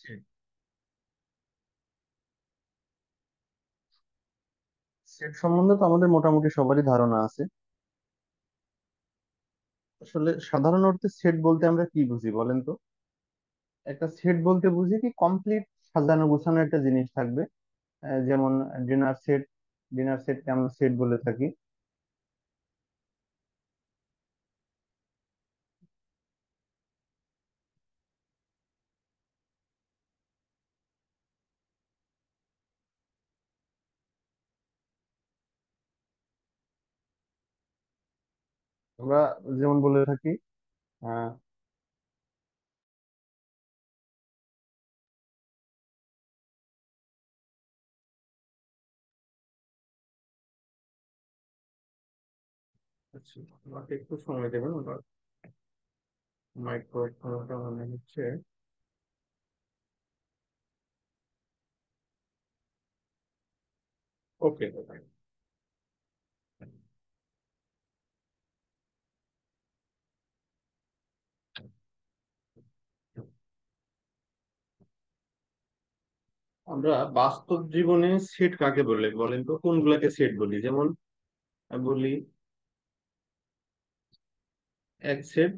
Set set সম্বন্ধে তো আমাদের মোটামুটি সবারই ধারণা আছে। আসলে সাধারণ অর্থে সেট বলতে আমরা কি বুঝি বলেন তো? একটা সেট বলতে বুঝি কি কমপ্লিট সাজানো গোছানো একটা জিনিস থাকবে। যেমন ডিনার সেট। ডিনার সেটকে আমরা সেট বলে থাকি। আমরা যেমন বলে থাকি আহ আচ্ছা, আমাকে একটু সময় দেবেন, আমার মাইক্রোফোনটা মনে হচ্ছে। ওকে। আমরা বাস্তব জীবনে সেট কাকে বলে বলেন তো, কোনগুলাকে সেট বলি? যেমন বলি এক সেট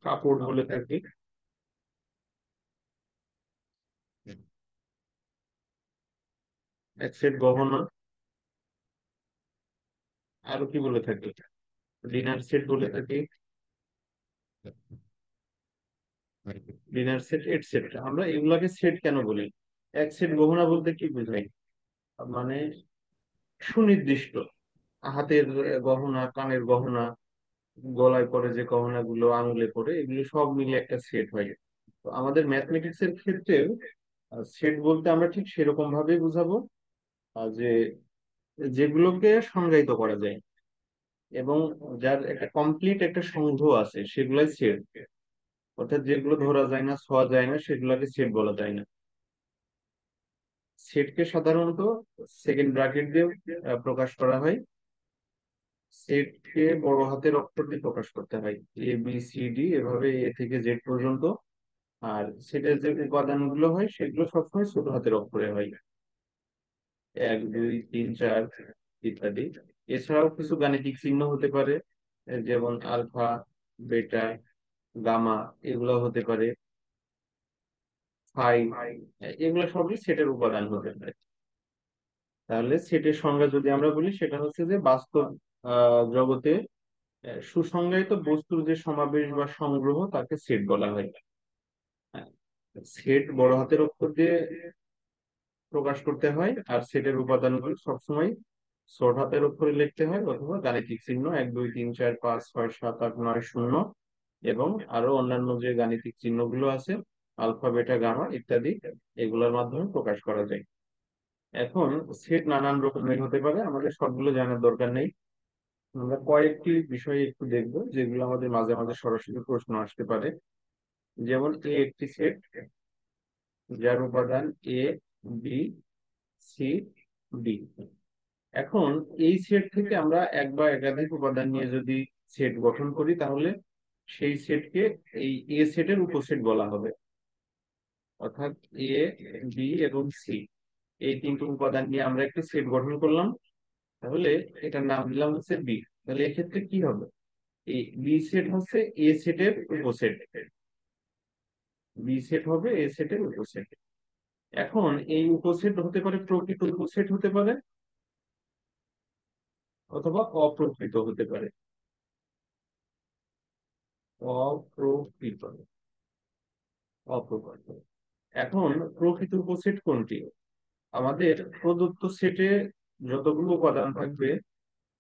কাপড় বলে থাকি, এক সেট গহনা, আরো কি বলে থাকি, ডিনার সেট বলে থাকি, ডিনার সেট এটসেট্রা। আমরা এগুলাকে সেট কেন বলি? এক সেট গহনা বলতে কি বোঝাই? মানে সুনির্দিষ্ট, হাতের গহনা, কানের গহনা, গলায় পরে যে গহনাগুলো, আঙুলে পরে, এগুলো সব মিলে একটা সেট হয়। তো আমাদের ম্যাথমেটিক্স এর ক্ষেত্রে সেট বলতে আমরা ঠিক সেরকম ভাবেই বুঝাবো, যে যেগুলোকে সংজ্ঞায়িত করা যায় এবং যার একটা কমপ্লিট একটা সংঘ আছে, সেগুলাই সেট। অর্থাৎ যেগুলো ধরা যায় না, ছোঁয়া যায় না, সেগুলোকে সেট বলা যায় না। সেটকে সাধারণত সেকেন্ড ব্র্যাকেট দিয়ে প্রকাশ করা হয়। সেটকে বড় হাতের অক্ষর দিয়ে প্রকাশ করতে হয়, ABCD, এভাবে এ থেকে জেড পর্যন্ত। আর সেটের যে উপাদানগুলো হয় সেগুলো সবসময় ছোট হাতের অক্ষরে হয়, এক দুই তিন চার ইত্যাদি। এছাড়াও কিছু গাণিতিক চিহ্ন হতে পারে, যেমন আলফা, বেটা, গামা, এগুলো হতে পারে, ফাই, এগুলো সবই সেটের উপাদান হতে পারে। তাহলে সেটের সংজ্ঞা যদি আমরা বলি, সেটা হচ্ছে যে বাস্তব জগতে সুসংজ্ঞায়িত বস্তুর যে সমাবেশ বা সংগ্রহ, তাকে সেট বলা হয়। সেট বড় হাতের অক্ষর দিয়ে প্রকাশ করতে হয়, আর সেটের উপাদানগুলো সবসময় ছোট হাতের অক্ষরে লিখতে হয়, অথবা গাণিতিক চিহ্ন এক দুই তিন চার পাঁচ ছয় সাত আট নয় শূন্য, এবং আরো অন্যান্য যে গাণিতিক চিহ্নগুলো আছে, আলফা বেটা গামা ইত্যাদি, এগুলোর মাধ্যমে প্রকাশ করা যায়। এখন সেট নানান রকমের হতে পারে, আমাদের সবগুলো জানার দরকার নেই। আমরা কয়েকটি বিষয়ে একটু দেখবো, যেগুলো আমাদের মাঝে মাঝে সরাসরি প্রশ্ন আসতে পারে। যেমন একটি সেট যার উপাদান এ, বি, সি, ডি। এখন এই সেট থেকে আমরা এক বা একাধিক উপাদান নিয়ে যদি সেট গঠন করি, তাহলে সেই সেটকে এই এ সেটের উপসেট বলা হবে। অর্থাৎ এ, বি এবং সি, এই তিনটি উপাদান নিয়ে আমরা একটা সেট গঠন করলাম। তাহলে এটার নাম দিলাম হচ্ছে বি। তাহলে এক্ষেত্রে কি হবে? এই বি সেট হচ্ছে এ সেটের উপসেট। বি সেট হবে এ সেটের উপসেট। এখন এই উপসেট হতে পারে প্রকৃত উপসেট হতে পারে, অথবা অপ্রকৃত হতে পারে। অপ্রকৃত, অপ্রকৃত। এখন প্রকৃত উপসেট কোনটি? আমাদের প্রদত্ত সেটে যতগুলো উপাদান থাকবে,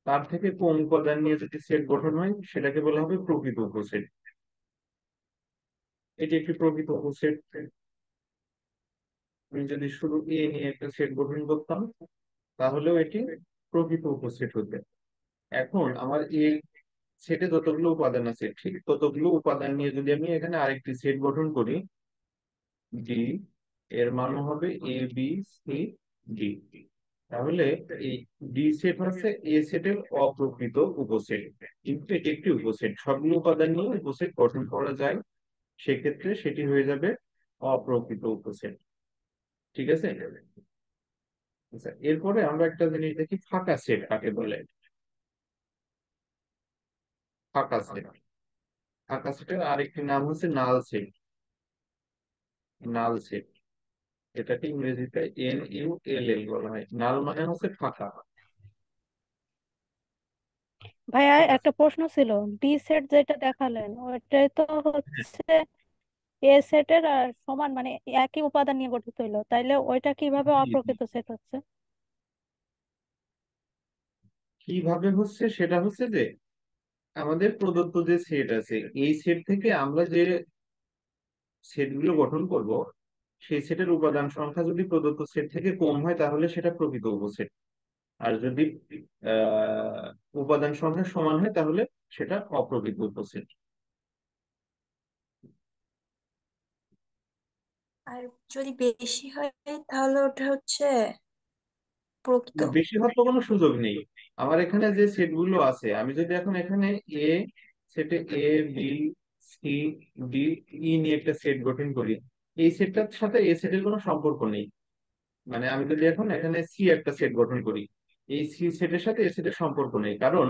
তার থেকে কম উপাদান নিয়ে যদি সেট গঠন হয়, সেটাকে বলা হবে প্রকৃত উপসেট। এটি একটি প্রকৃত উপসেট। আমি যদি শুধু এ নিয়ে একটা সেট গঠন করতাম, তাহলেও এটি প্রকৃত উপসেট হতে। এখন আমার এই সেটে যতগুলো উপাদান আছে, ঠিক ততগুলো উপাদান নিয়ে যদি আমি এখানে আরেকটি সেট গঠন করি, ডি, এর মান হবে এ বি সি ডি। তাহলে এই ডি সেট হচ্ছে এ সেটের অপ্রকৃত উপসেট। কিন্তু এটি একটি উপসেট, সবগুলো উপাদান নিয়ে উপসেট গঠন করা যায়। সেক্ষেত্রে সেটি হয়ে যাবে অপ্রকৃত উপসেট। ঠিক আছে। আচ্ছা, এরপরে আমরা একটা জিনিস দেখি, ফাঁকা সেট কাকে বলে। ফাঁকা সেট, ফাঁকা সেটের আরেকটি নাম হচ্ছে নাল সেট। নাল সেট, এটাকে ইংরেজিতে NULL বলা হয়। নাল মানে হচ্ছে ফাঁকা। ভাইয়া ঠিক আছে। একটা প্রশ্ন ছিল, ডি সেট যেটা দেখালেন ওইটাই তো হচ্ছে এ সেটের আর সমান, মানে একই উপাদান নিয়ে গঠিত হইলো, তাইলে ওইটা কিভাবে জি, জি। অপ্রকৃত সেট হচ্ছে? কিভাবে হচ্ছে সেটা হচ্ছে যে আমাদের প্রদত্ত যে সেট আছে, এই সেট থেকে আমরা যে সেট গুলো গঠন করব, সেই সেটের উপাদান সংখ্যা যদি প্রদত্ত সেট থেকে কম হয় তাহলে সেটা প্রকৃত উপসেট। আর যদি আহ উপাদান সংখ্যা সমান হয় তাহলে সেটা অপ্রকৃত উপসেট। আর যদি বেশি হয় তাহলে ওটা হচ্ছে প্রকৃত। না, বেশি হওয়ার তো কোনো সুযোগ নেই। আমার এখানে যে সেট গুলো আছে, আমি যদি এখন এখানে এ সেটে A B C D E নিয়ে একটা সেট গঠন করি, এই সেটটার সাথে এ সেটের কোনো সম্পর্ক নেই। মানে আমি যদি এখন এখানে সি একটা সেট গঠন করি, এই সি সেটের সাথে এ সেটের সম্পর্ক নেই, কারণ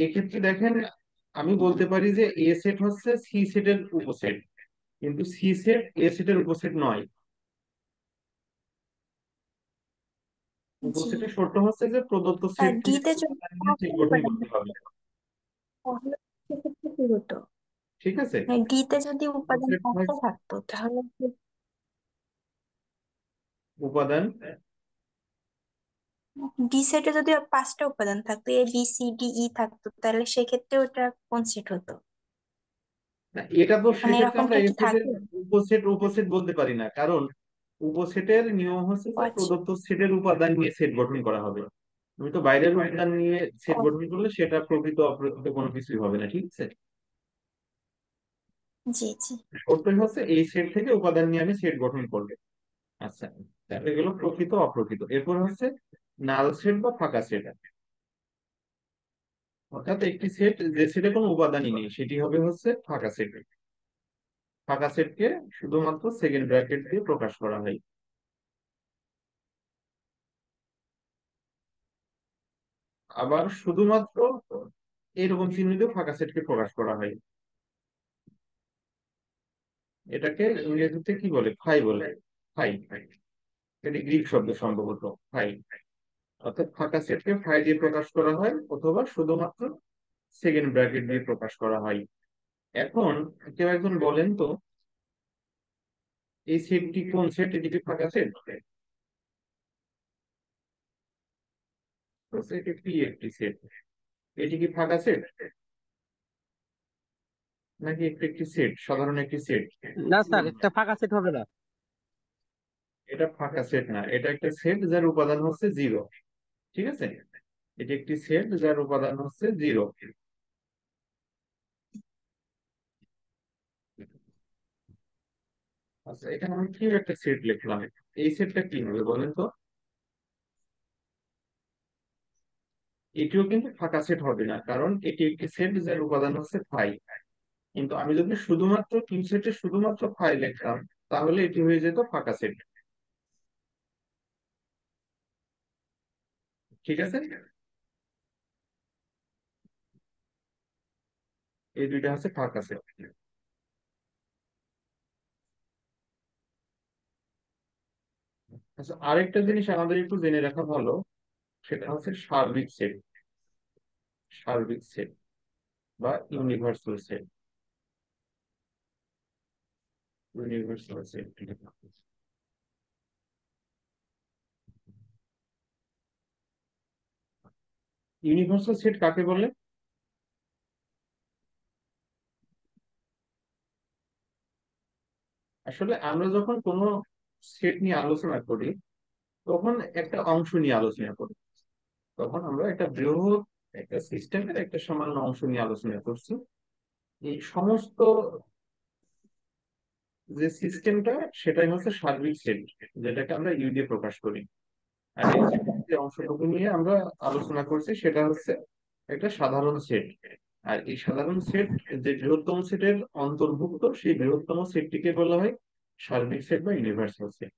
এক্ষেত্রে দেখেন, আমি বলতে পারি যে এ সেট হচ্ছে সি সেটের উপসেট, কিন্তু সি সেট এ সেটের উপসেট নয়। জি। উপসেটের শর্ত হচ্ছে যে প্রদত্ত আর সেট থেকে ডিতে যদি উপাদান নিয়ে সেট পাঁচটা গঠন উপাদান করতে থাকতো হবে। তাহলে সেক্ষেত্রে কি হতো? ঠিক আছে। মানে ডিতে যদি উপাদান উপসেট হয় পাঁচটা থাকতো তাহলে উপাদান। ডি সেটে যদি পাঁচটা উপাদান থাকতো, A B C D E থাকতো, তাহলে সেক্ষেত্রে ওটা কোন সেট হতো? না, এটা তো মানে সেক্ষেত্রে আমরা এরকমটা এ কি সেটের থাকে? উপসেট উপসেট বলতে পারি না, কারণ উপসেটের নিয়ম হচ্ছে ও যে আচ্ছা। প্রদত্ত সেটের উপাদান নিয়ে সেট গঠন করা হবে। তুমি তো বাইরের উপাদান নিয়ে সেট ও, গঠন করলে সেটা প্রকৃত অপ্রকৃত কোনো কিছুই হবে না। ঠিক আছে। জি জি। শর্তই হচ্ছে এই সেট থেকে উপাদান নিয়ে আমি সেট গঠন করবো। আচ্ছা, তাহলে এগুলো প্রকৃত অপ্রকৃত। এরপর হচ্ছে নাল সেট বা ফাঁকা সেট। অর্থাৎ একটি সেট যে সেটে কোনো উপাদানই নেই সেটি হবে হচ্ছে ফাঁকা সেট। ফাঁকা সেটকে শুধুমাত্র সেকেন্ড ব্র্যাকেট দিয়ে প্রকাশ করা হয়। আবার শুধুমাত্র এরকম চিহ্ন দিয়ে ফাঁকা সেটকে প্রকাশ করা হয়। এটাকে ইংরেজিতে কি বলে, ফাই বলে। ফাই, এটি গ্রিক শব্দ সম্ভবত। ফাই, অর্থাৎ ফাঁকা সেটকে ফাই দিয়ে প্রকাশ করা হয় অথবা শুধুমাত্র সেকেন্ড ব্র্যাকেট দিয়ে প্রকাশ করা হয়। এখন কেউ একজন বলেন তো, এই সেটটি কোন সেট, এটি কি ফাঁকা সেট? তো সেটি কি একটি সেট, এটি কি ফাঁকা সেট নাকি একটি একটি সেট, সাধারণ একটি সেট? না স্যার, একটা ফাঁকা সেট হবে না। এটা ফাঁকা সেট না, এটা একটা সেট যার উপাদান হচ্ছে জিরো। ঠিক আছে। এটি একটি সেট যার উপাদান হচ্ছে জিরো। আচ্ছা, এখানে আমি কি একটা সেট লিখলাম, এই সেটটা কি হবে বলেন তো? এটিও কিন্তু ফাঁকা সেট হবে না, কারণ এটি একটি সেট যার উপাদান হচ্ছে ফাই। কিন্তু আমি যদি শুধুমাত্র কিউ সেটে শুধুমাত্র ফাই লিখতাম তাহলে এটি হয়ে যেত ফাঁকা সেট। ঠিক আছে। এই দুইটা হচ্ছে ফাঁকা সেট। আচ্ছা, আরেকটা জিনিস আমাদের একটু জেনে রাখা ভালো, সেটা হচ্ছে সার্বিক সেট। সার্বিক সেট বা universal set. Universal set, universal set কাকে বলে? আসলে আমরা যখন কোনো সেট নিয়ে আলোচনা করি তখন একটা অংশ নিয়ে আলোচনা করি, তখন আমরা একটা বৃহৎ একটা সিস্টেমের একটা সামান্য অংশ নিয়ে আলোচনা করছি। এই সমস্ত যে সিস্টেমটা, সেটাই হচ্ছে সার্বিক সেট, যেটাকে আমরা ইউ দিয়ে প্রকাশ করি। আর এই যে অংশটুকু নিয়ে আমরা আলোচনা করছি সেটা হচ্ছে একটা সাধারণ সেট। আর এই সাধারণ সেট যে বৃহত্তম সেটের অন্তর্ভুক্ত, সেই বৃহত্তম সেটটিকে বলা হয় সার্বিক সেট বা ইউনিভার্সাল সেট,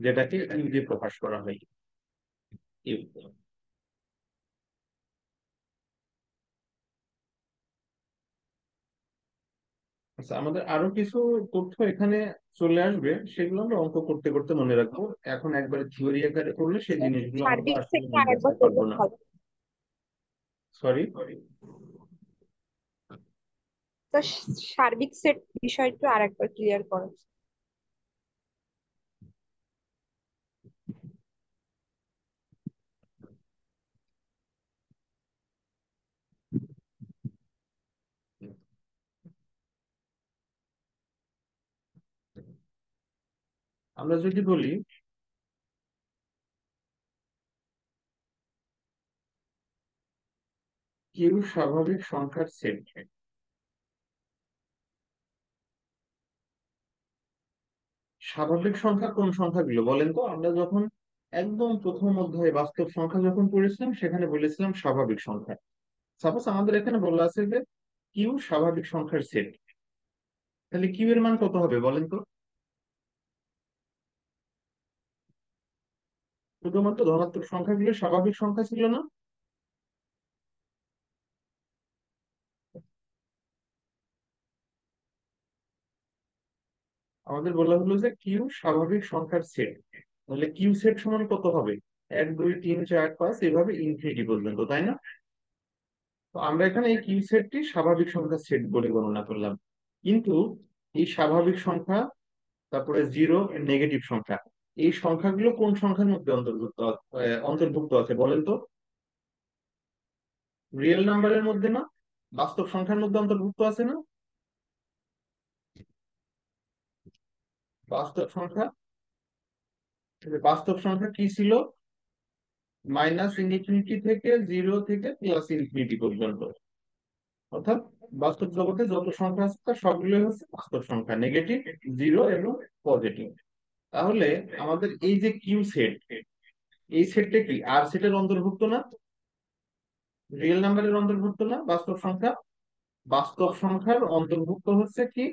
যেটাকে ইউ দিয়ে প্রকাশ করা হয়। ইউ। আচ্ছা, আমাদের আরো কিছু তথ্য এখানে চলে আসবে, সেগুলো আমরা অঙ্ক করতে করতে মনে রাখবো। এখন একবারে থিওরি আকারে করলে সেই জিনিসগুলো আমরা সার্বিক আসলে সেটটা মনে আরেকবার রাখতে বললে পারবো না। ভালো। সরি। তো সার্বিক সেট বিষয়টা আরেকবার ক্লিয়ার করো। আমরা যদি বলি কিউ স্বাভাবিক সংখ্যার সেট, স্বাভাবিক সংখ্যা কোন সংখ্যাগুলো বলেন তো? আমরা যখন একদম প্রথম অধ্যায়ে বাস্তব সংখ্যা যখন পড়েছিলাম, সেখানে বলেছিলাম স্বাভাবিক সংখ্যা। সাপোজ আমাদের এখানে বলা আছে যে কিউ স্বাভাবিক সংখ্যার সেট, তাহলে কিউ এর মান কত হবে বলেন তো? শুধুমাত্র ধনাত্মক সংখ্যাগুলো স্বাভাবিক সংখ্যা ছিল না? আমাদের বলা হলো যে কিউ স্বাভাবিক সংখ্যার সেট, তাহলে কিউ সেট সমান কত হবে? 1 2 3 4 5 এভাবে ইনফিনিটি পর্যন্ত, তাই না? তো আমরা এখানে এই কিউ সেটটি স্বাভাবিক সংখ্যার সেট বলে গণনা করলাম। কিন্তু এই স্বাভাবিক সংখ্যা, তারপরে জিরো, নেগেটিভ সংখ্যা, এই সংখ্যাগুলো কোন সংখ্যার মধ্যে অন্তর্ভুক্ত আছে বলেন তো? রিয়েল নাম্বারের মধ্যে না? বাস্তব সংখ্যার মধ্যে অন্তর্ভুক্ত আছে না? বাস্তব সংখ্যা, বাস্তব সংখ্যা কি ছিল? মাইনাস ইনফিনিটি থেকে জিরো থেকে প্লাস ইনফিনিটি পর্যন্ত। অর্থাৎ বাস্তব জগতে যত সংখ্যা আছে তার সবগুলোই হচ্ছে বাস্তব সংখ্যা, নেগেটিভ, জিরো এবং পজিটিভ। তাহলে আমাদের এই যে কিউ সেট, এই সেটটা কি আর সেটের অন্তর্ভুক্ত না? রিয়েল নাম্বারের অন্তর্ভুক্ত না? বাস্তব সংখ্যা, বাস্তব সংখ্যার অন্তর্ভুক্ত হচ্ছে কি?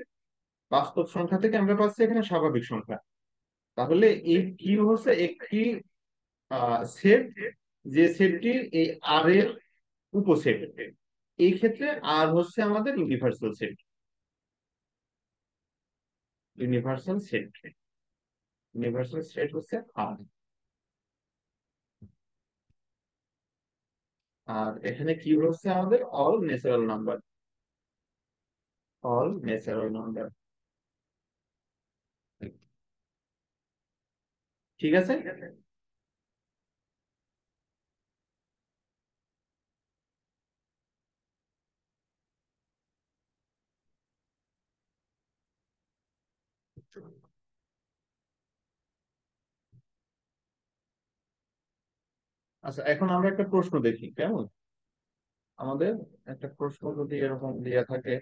বাস্তব সংখ্যা থেকে আমরা পাচ্ছি এখানে স্বাভাবিক সংখ্যা। তাহলে এই কিউ হচ্ছে একটি সেট, যে সেটটি এই আর এর উপসেট। এই ক্ষেত্রে আর হচ্ছে আমাদের universal set, universal set, universal set হচ্ছে আর। আর এখানে কিউ হচ্ছে আমাদের all natural number, all natural number. ঠিক আছে? আচ্ছা, এখন আমরা একটা প্রশ্ন দেখি কেমন। আমাদের একটা প্রশ্ন যদি এরকম দেয়া থাকে,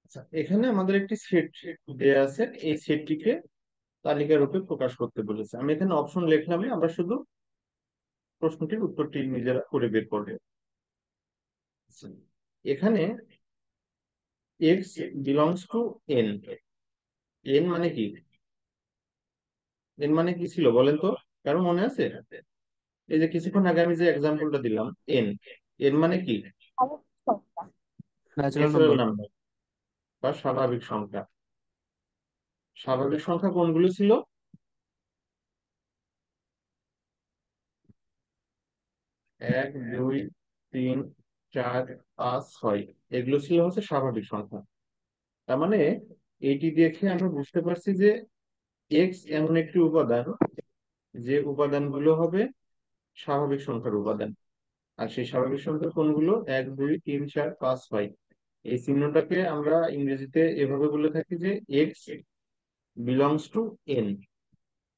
আচ্ছা এখানে আমাদের একটি সেট দেয়া আছে, এই সেটটিকে তালিকা রূপে প্রকাশ করতে বলেছে। আমি এখানে অপশন লিখলাম না, আমরা শুধু প্রশ্নটির উত্তরটি নিজেরা করে বের করবে। এখানে x belongs to N, N মানে কি? এন মানে কি ছিল বলেন তো, কারো মনে আছে? এই যে কিছুক্ষণ আগে আমি যে এক্সাম্পলটা দিলাম, এন, এন মানে কি? স্বাভাবিক সংখ্যা। Natural natural number. নাম্বার বা স্বাভাবিক সংখ্যা। স্বাভাবিক সংখ্যা কোনগুলো ছিল? এক, দুই, তিন, চার, পাঁচ, ছয়, এগুলো ছিল হচ্ছে স্বাভাবিক সংখ্যা। তার মানে এইটি দেখে আমরা বুঝতে পারছি যে এক্স এমন একটি উপাদান যে উপাদানগুলো হবে স্বাভাবিক সংখ্যার উপাদান। আর সেই স্বাভাবিক সংখ্যা কোনগুলো? এক, দুই, তিন, চার, পাঁচ, ছয়। এই চিহ্নটাকে আমরা ইংরেজিতে এভাবে বলে থাকি যে এক্স বিলংস টু এন,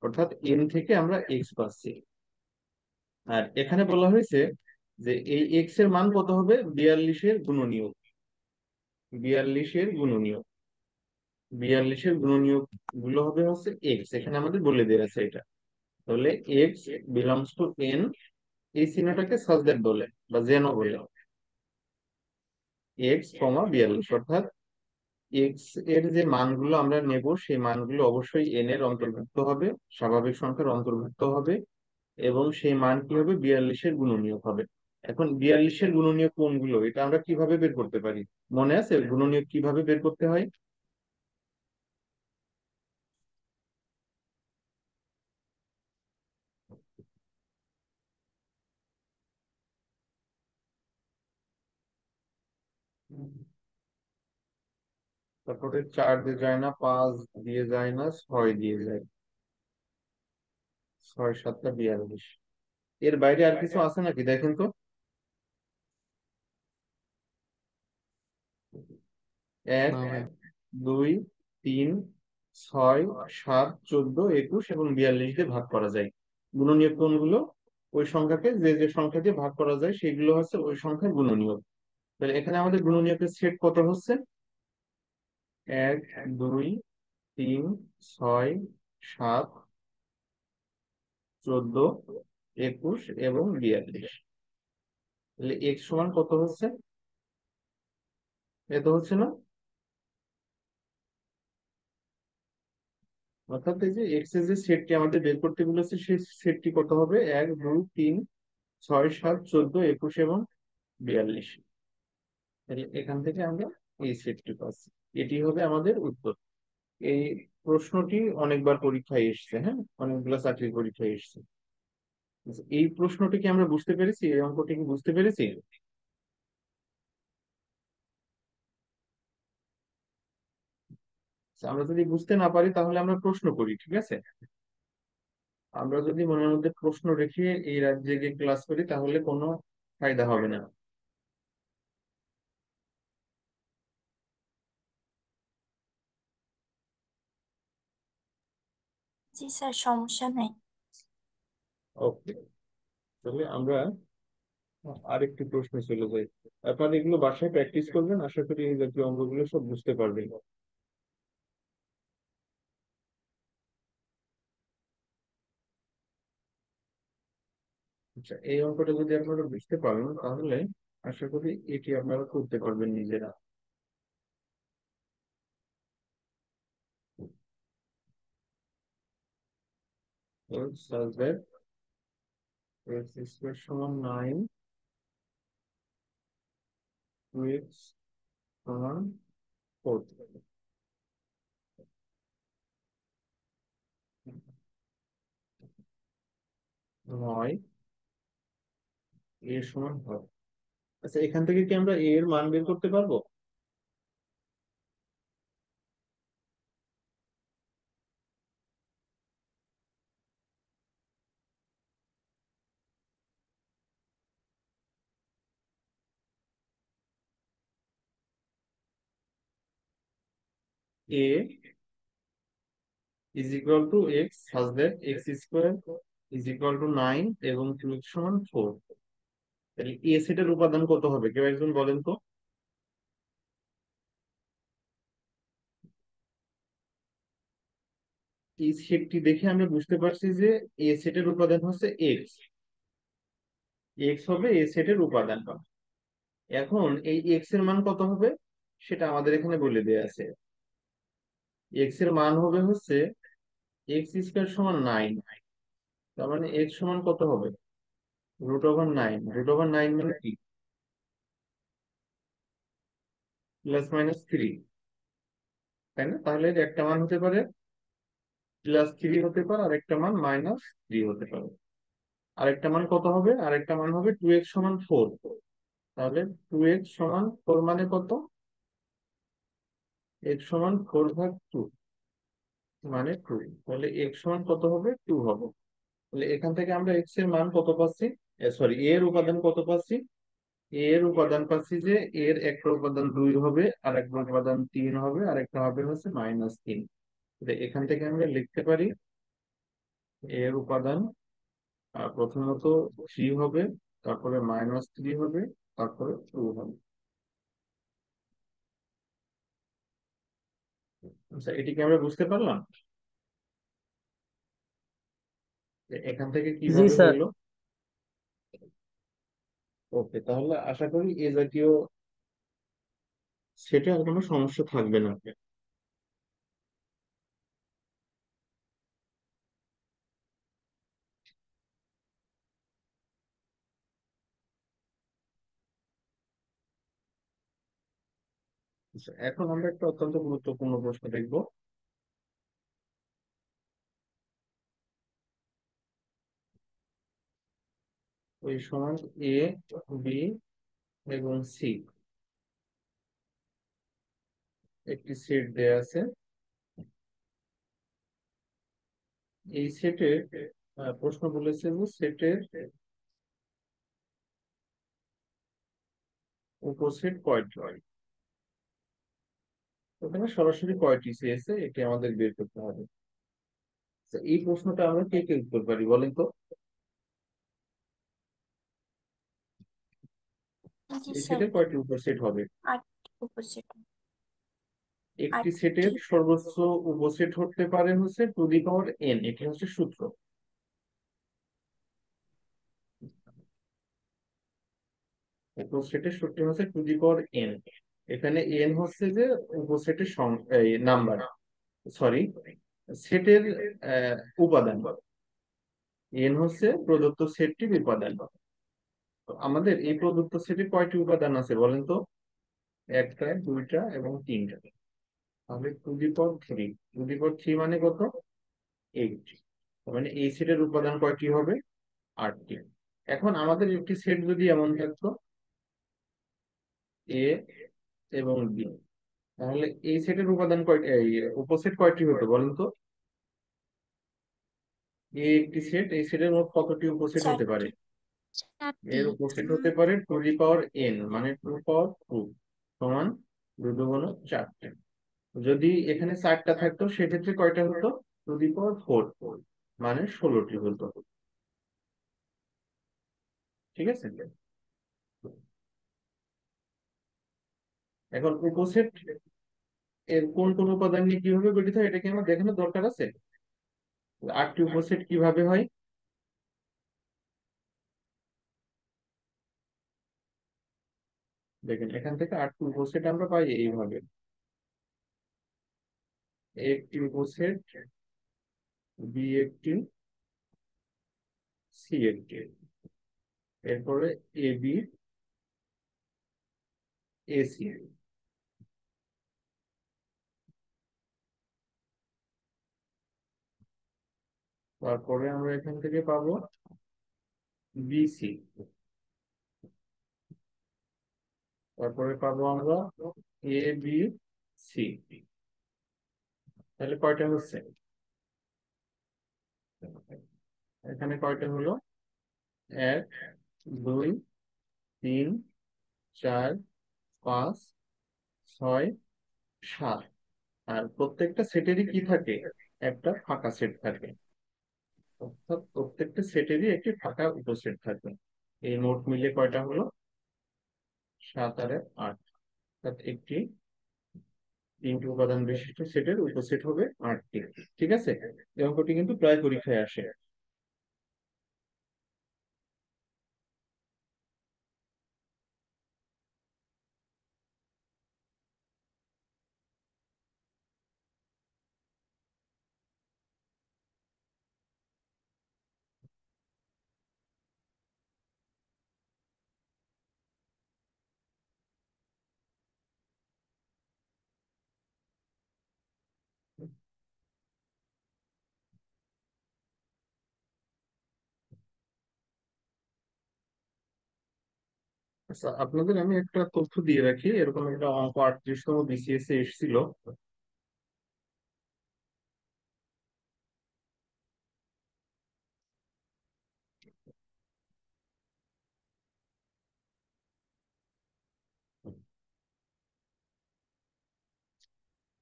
অর্থাৎ এন থেকে আমরা এক্স পাচ্ছি। আর এখানে বলা হয়েছে যে এই এক্স এর মান কত হবে? 42-এর গুণনীয়ক। 42-এর গুণনীয়ক, 42-এর গুণনীয়ক গুলো হবে হচ্ছে এক্স, এখানে আমাদের বলে দেওয়া আছে এটা। তাহলে এক্স বিলংস টু এন, এই চিহ্নটাকে সাজদ্যাট বলে বা জেনো বলে। এক্স কমা 42, অর্থাৎ এক্স এর যে মানগুলো আমরা নেব সেই মানগুলো অবশ্যই এন এর অন্তর্ভুক্ত হবে, স্বাভাবিক সংখ্যার অন্তর্ভুক্ত হবে, এবং সেই মান কি হবে? 42-এর গুণনীয়ক হবে। এখন 42-এর গুণনীয়ক কোনগুলো, এটা আমরা কিভাবে বের করতে পারি? মনে আছে গুণনীয়ক কিভাবে বের করতে হয়? তারপরে 4 দিয়ে যায় না, 5 দিয়ে যায় না, 6 দিয়ে যায়। 6 7 42। এর বাইরে আর কিছু আছে নাকি দেখেন তো। এক, না ভাই। দুই, তিন, ছয়, সাত, 14, 21 এবং 42 দিয়ে ভাগ করা যায়। গুণনীয়ক কোনগুলো? ওই সংখ্যাকে যে যে সংখ্যা দিয়ে ভাগ করা যায় সেগুলো হচ্ছে ওই সংখ্যার গুণনীয়ক। তাহলে এখানে আমাদের গুণনীয়কের সেট কত হচ্ছে? এক, দুই, তিন, ছয়, সাত, 14, 21 এবং 42। তাহলে এক্স সমান কত হচ্ছে? এত হচ্ছে না? অর্থাৎ এই যে এক্স এর যে সেটটি আমাদের বের করতে বলেছে সেই সেটটি কত হবে? এক, দুই, তিন, ছয়, সাত, 14, 21 এবং 42। তাহলে এখান থেকে আমরা এই সেটটি পাচ্ছি। এটি হবে আমাদের উত্তর। এই প্রশ্নটি অনেকবার পরীক্ষায় এসেছে, হ্যাঁ, অনেকগুলো চাকরির পরীক্ষায় এসেছে। আচ্ছা, এই প্রশ্নটি কি আমরা বুঝতে পেরেছি? এই অঙ্কটি কি বুঝতে পেরেছি? আচ্ছা, আমরা যদি বুঝতে না পারি তাহলে আমরা প্রশ্ন করি, ঠিক আছে? আমরা যদি মনের মধ্যে প্রশ্ন রেখে এই রাজ্যে গিয়ে ক্লাস করি তাহলে কোনো ফায়দা হবে না। জি স্যার, সমস্যা নাই। ওকে, তাহলে আমরা আরেকটি প্রশ্ন চলে যাই। আপনারা এগুলো বাসায় প্র্যাকটিস করবেন, আশা করি এই জাতীয় অঙ্কগুলো সব বুঝতে পারবেন। আচ্ছা, এই অঙ্কটা যদি আপনারা বুঝতে পারেন তাহলে আশা করি এটি আপনারা করতে পারবেন নিজেরা। such that x square সমান 9, 2x সমান 4। 9 এর সমান হয়। আচ্ছা, এখান থেকে কি আমরা a এর মান বের করতে পারবো? a is equal to x such that x square is equal to 9 এবং 2x সমান 4। তাহলে a সেটের উপাদান কত হবে কেউ একজন বলেন তো। এই সেটটি দেখে আমরা বুঝতে পারছি যে a সেটের উপাদান হচ্ছে x, x হবে a সেটের উপাদান। এখন এই x এর মান কত হবে সেটা আমাদের এখানে বলে দেয়া আছে। x এর মান হবে হচ্ছে x স্কয়ার সমান 9। তার মানে x সমান কত হবে? √9। √9 মানে কি? +-3, তাই না? তাহলে এর একটা মান হতে পারে +3 হতে পারে আর একটা মান -3 হতে পারে। আরেকটা মান কত হবে? আরেকটা মান হবে 2x সমান 4। তাহলে 2x সমান 4 মানে কত? x সমান 4 ভাগ 2 মানে 2। তাহলে x সমান কত হবে? 2 হবে। তাহলে এখান থেকে আমরা x এর মান কত পাচ্ছি? সরি, a এর উপাদান কত পাচ্ছি? a এর উপাদান পাচ্ছি যে এর একটা উপাদান 2 হবে, আর একটা উপাদান 3 হবে, আর একটা হবে হচ্ছে -3। এখান থেকে আমরা লিখতে পারি এর উপাদান প্রথমত 3 হবে, তারপরে -3 হবে, তারপরে 2 হবে। আচ্ছা, এটি কি আমরা বুঝতে পারলাম যে এখান থেকে জি কিভাবে স্যার। হইলো? ওকে, তাহলে আশা করি এ জাতীয় সেটা আর কোনো সমস্যা থাকবে না। আচ্ছা, এখন আমরা একটা অত্যন্ত গুরুত্বপূর্ণ প্রশ্ন দেখব। ওই সমান এ, বি এবং সি একটি সেট দেয়া আছে। এই সেটের প্রশ্ন বলেছে যে সেটের উপসেট কয়টি হয়। ওখানে সরাসরি কয়টি চেয়েছে এটি আমাদের বের করতে হবে। তো এই প্রশ্নটা আমরা কে কে উত্তর পারি বলেন তো? জি এই স্যার, সেটের কয়টি উপসেট হবে? 8 উপসেট। একটি সেটের 8টি। সর্বোচ্চ উপসেট হতে পারে হচ্ছে টু দি পাওয়ার এন, এটি হচ্ছে সূত্র। উপসেটের সূত্র হচ্ছে টু দি পাওয়ার এন। এখানে এন হচ্ছে যে উপসেটের নাম্বার, সরি, সেটের উপাদান। এন হচ্ছে প্রদত্ত সেটটির উপাদান। তো আমাদের এই প্রদত্ত সেটে কয়টি উপাদান আছে বলেন তো? একটা, দুইটা এবং তিনটা। তাহলে to the power three. To the power three মানে কত? 8। মানে এই সেটের উপাদান কয়টি হবে? 8টি। এখন আমাদের একটি সেট যদি এমন থাকতো এ এবং বি, তাহলে এই সেটের উপাদান কয়টি, এই উপসেট কয়টি হতো বলেন তো? এ একটি সেট, এই সেটের মোট কতটি উপসেট হতে পারে? 4টি। এর উপসেট হতে পারে টু দি পাওয়ার এন, মানে 2 পাওয়ার 2 সমান 2 দুগুণ 4। যদি এখানে 4টা থাকতো সেক্ষেত্রে কয়টা হতো? টু দি পাওয়ার 4 মানে 16টি হতো। ঠিক আছে। এখন উপসেট এর কোন কোন উপাদান নিয়ে কিভাবে গঠিত হয় এটা কি আমার দেখানোর দরকার আছে? 8টি উপসেট কিভাবে হয়? দেখেন, এখান থেকে 8টি উপসেট আমরা পাই এইভাবে। একটি উপসেট, বি একটি, সি একটি, এরপরে এ বি, এ সি, তারপরে আমরা এখান থেকে পাবো বি সি, তারপরে পাবো আমরা এ বি সি। তাহলে কয়টা হচ্ছে? এখানে কয়টা হলো? 1, 2, 3, 4, 5, 6, 7। আর প্রত্যেকটা সেটেরই কি থাকে? একটা ফাঁকা সেট থাকে। অর্থাৎ প্রত্যেকটা সেটেরই একটি ফাঁকা উপসেট থাকে। এই মোট মিলে কয়টা হলো? 7 আর 8। অর্থাৎ একটি 3টি উপাদান বিশিষ্ট সেটের উপসেট হবে 8টি। ঠিক আছে, এই অঙ্কটি কিন্তু প্রায় পরীক্ষায় আসে। আচ্ছা, আপনাদের আমি একটা তথ্য দিয়ে রাখি, এরকম একটা অঙ্ক 38তম বিসিএস এ এসেছিল।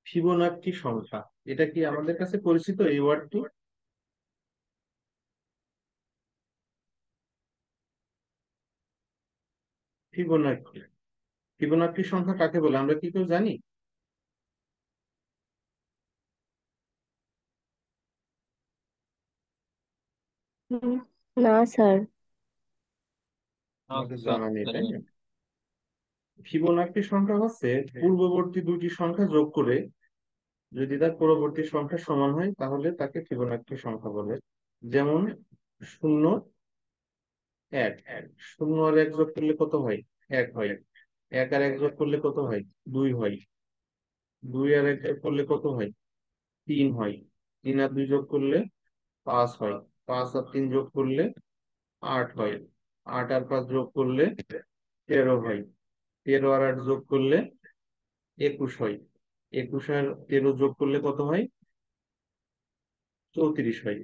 ফিবোনাক্সি সংখ্যা, এটা কি আমাদের কাছে পরিচিত এই ওয়ার্ডটি? ফিবোনাক্সি, ফিবোনাক্সি সংখ্যা কাকে বলে আমরা কি কেউ জানি? উম, না স্যার। আমাদের জানা নেই, তাই না? ফিবোনাক্সি সংখ্যা হচ্ছে পূর্ববর্তী দুইটি সংখ্যা যোগ করে যদি তার পরবর্তী সংখ্যা সমান হয় তাহলে তাকে ফিবোনাক্সি সংখ্যা বলে। যেমন 0, 1, 0 আর 1 যোগ করলে কত হয়? 1 হয়। 1 আর 1 যোগ করলে কত হয়? 2 হয়। 2 আর 1 যোগ করলে কত হয়? 3 হয়। 3 আর 2 যোগ করলে 5 হয়। 5 আর 3 যোগ করলে 8 হয়। 8 আর 5 যোগ করলে 13 হয়। 13 আর 8 যোগ করলে 21 হয়। 21 আর 13 যোগ করলে কত হয়? 34 হয়।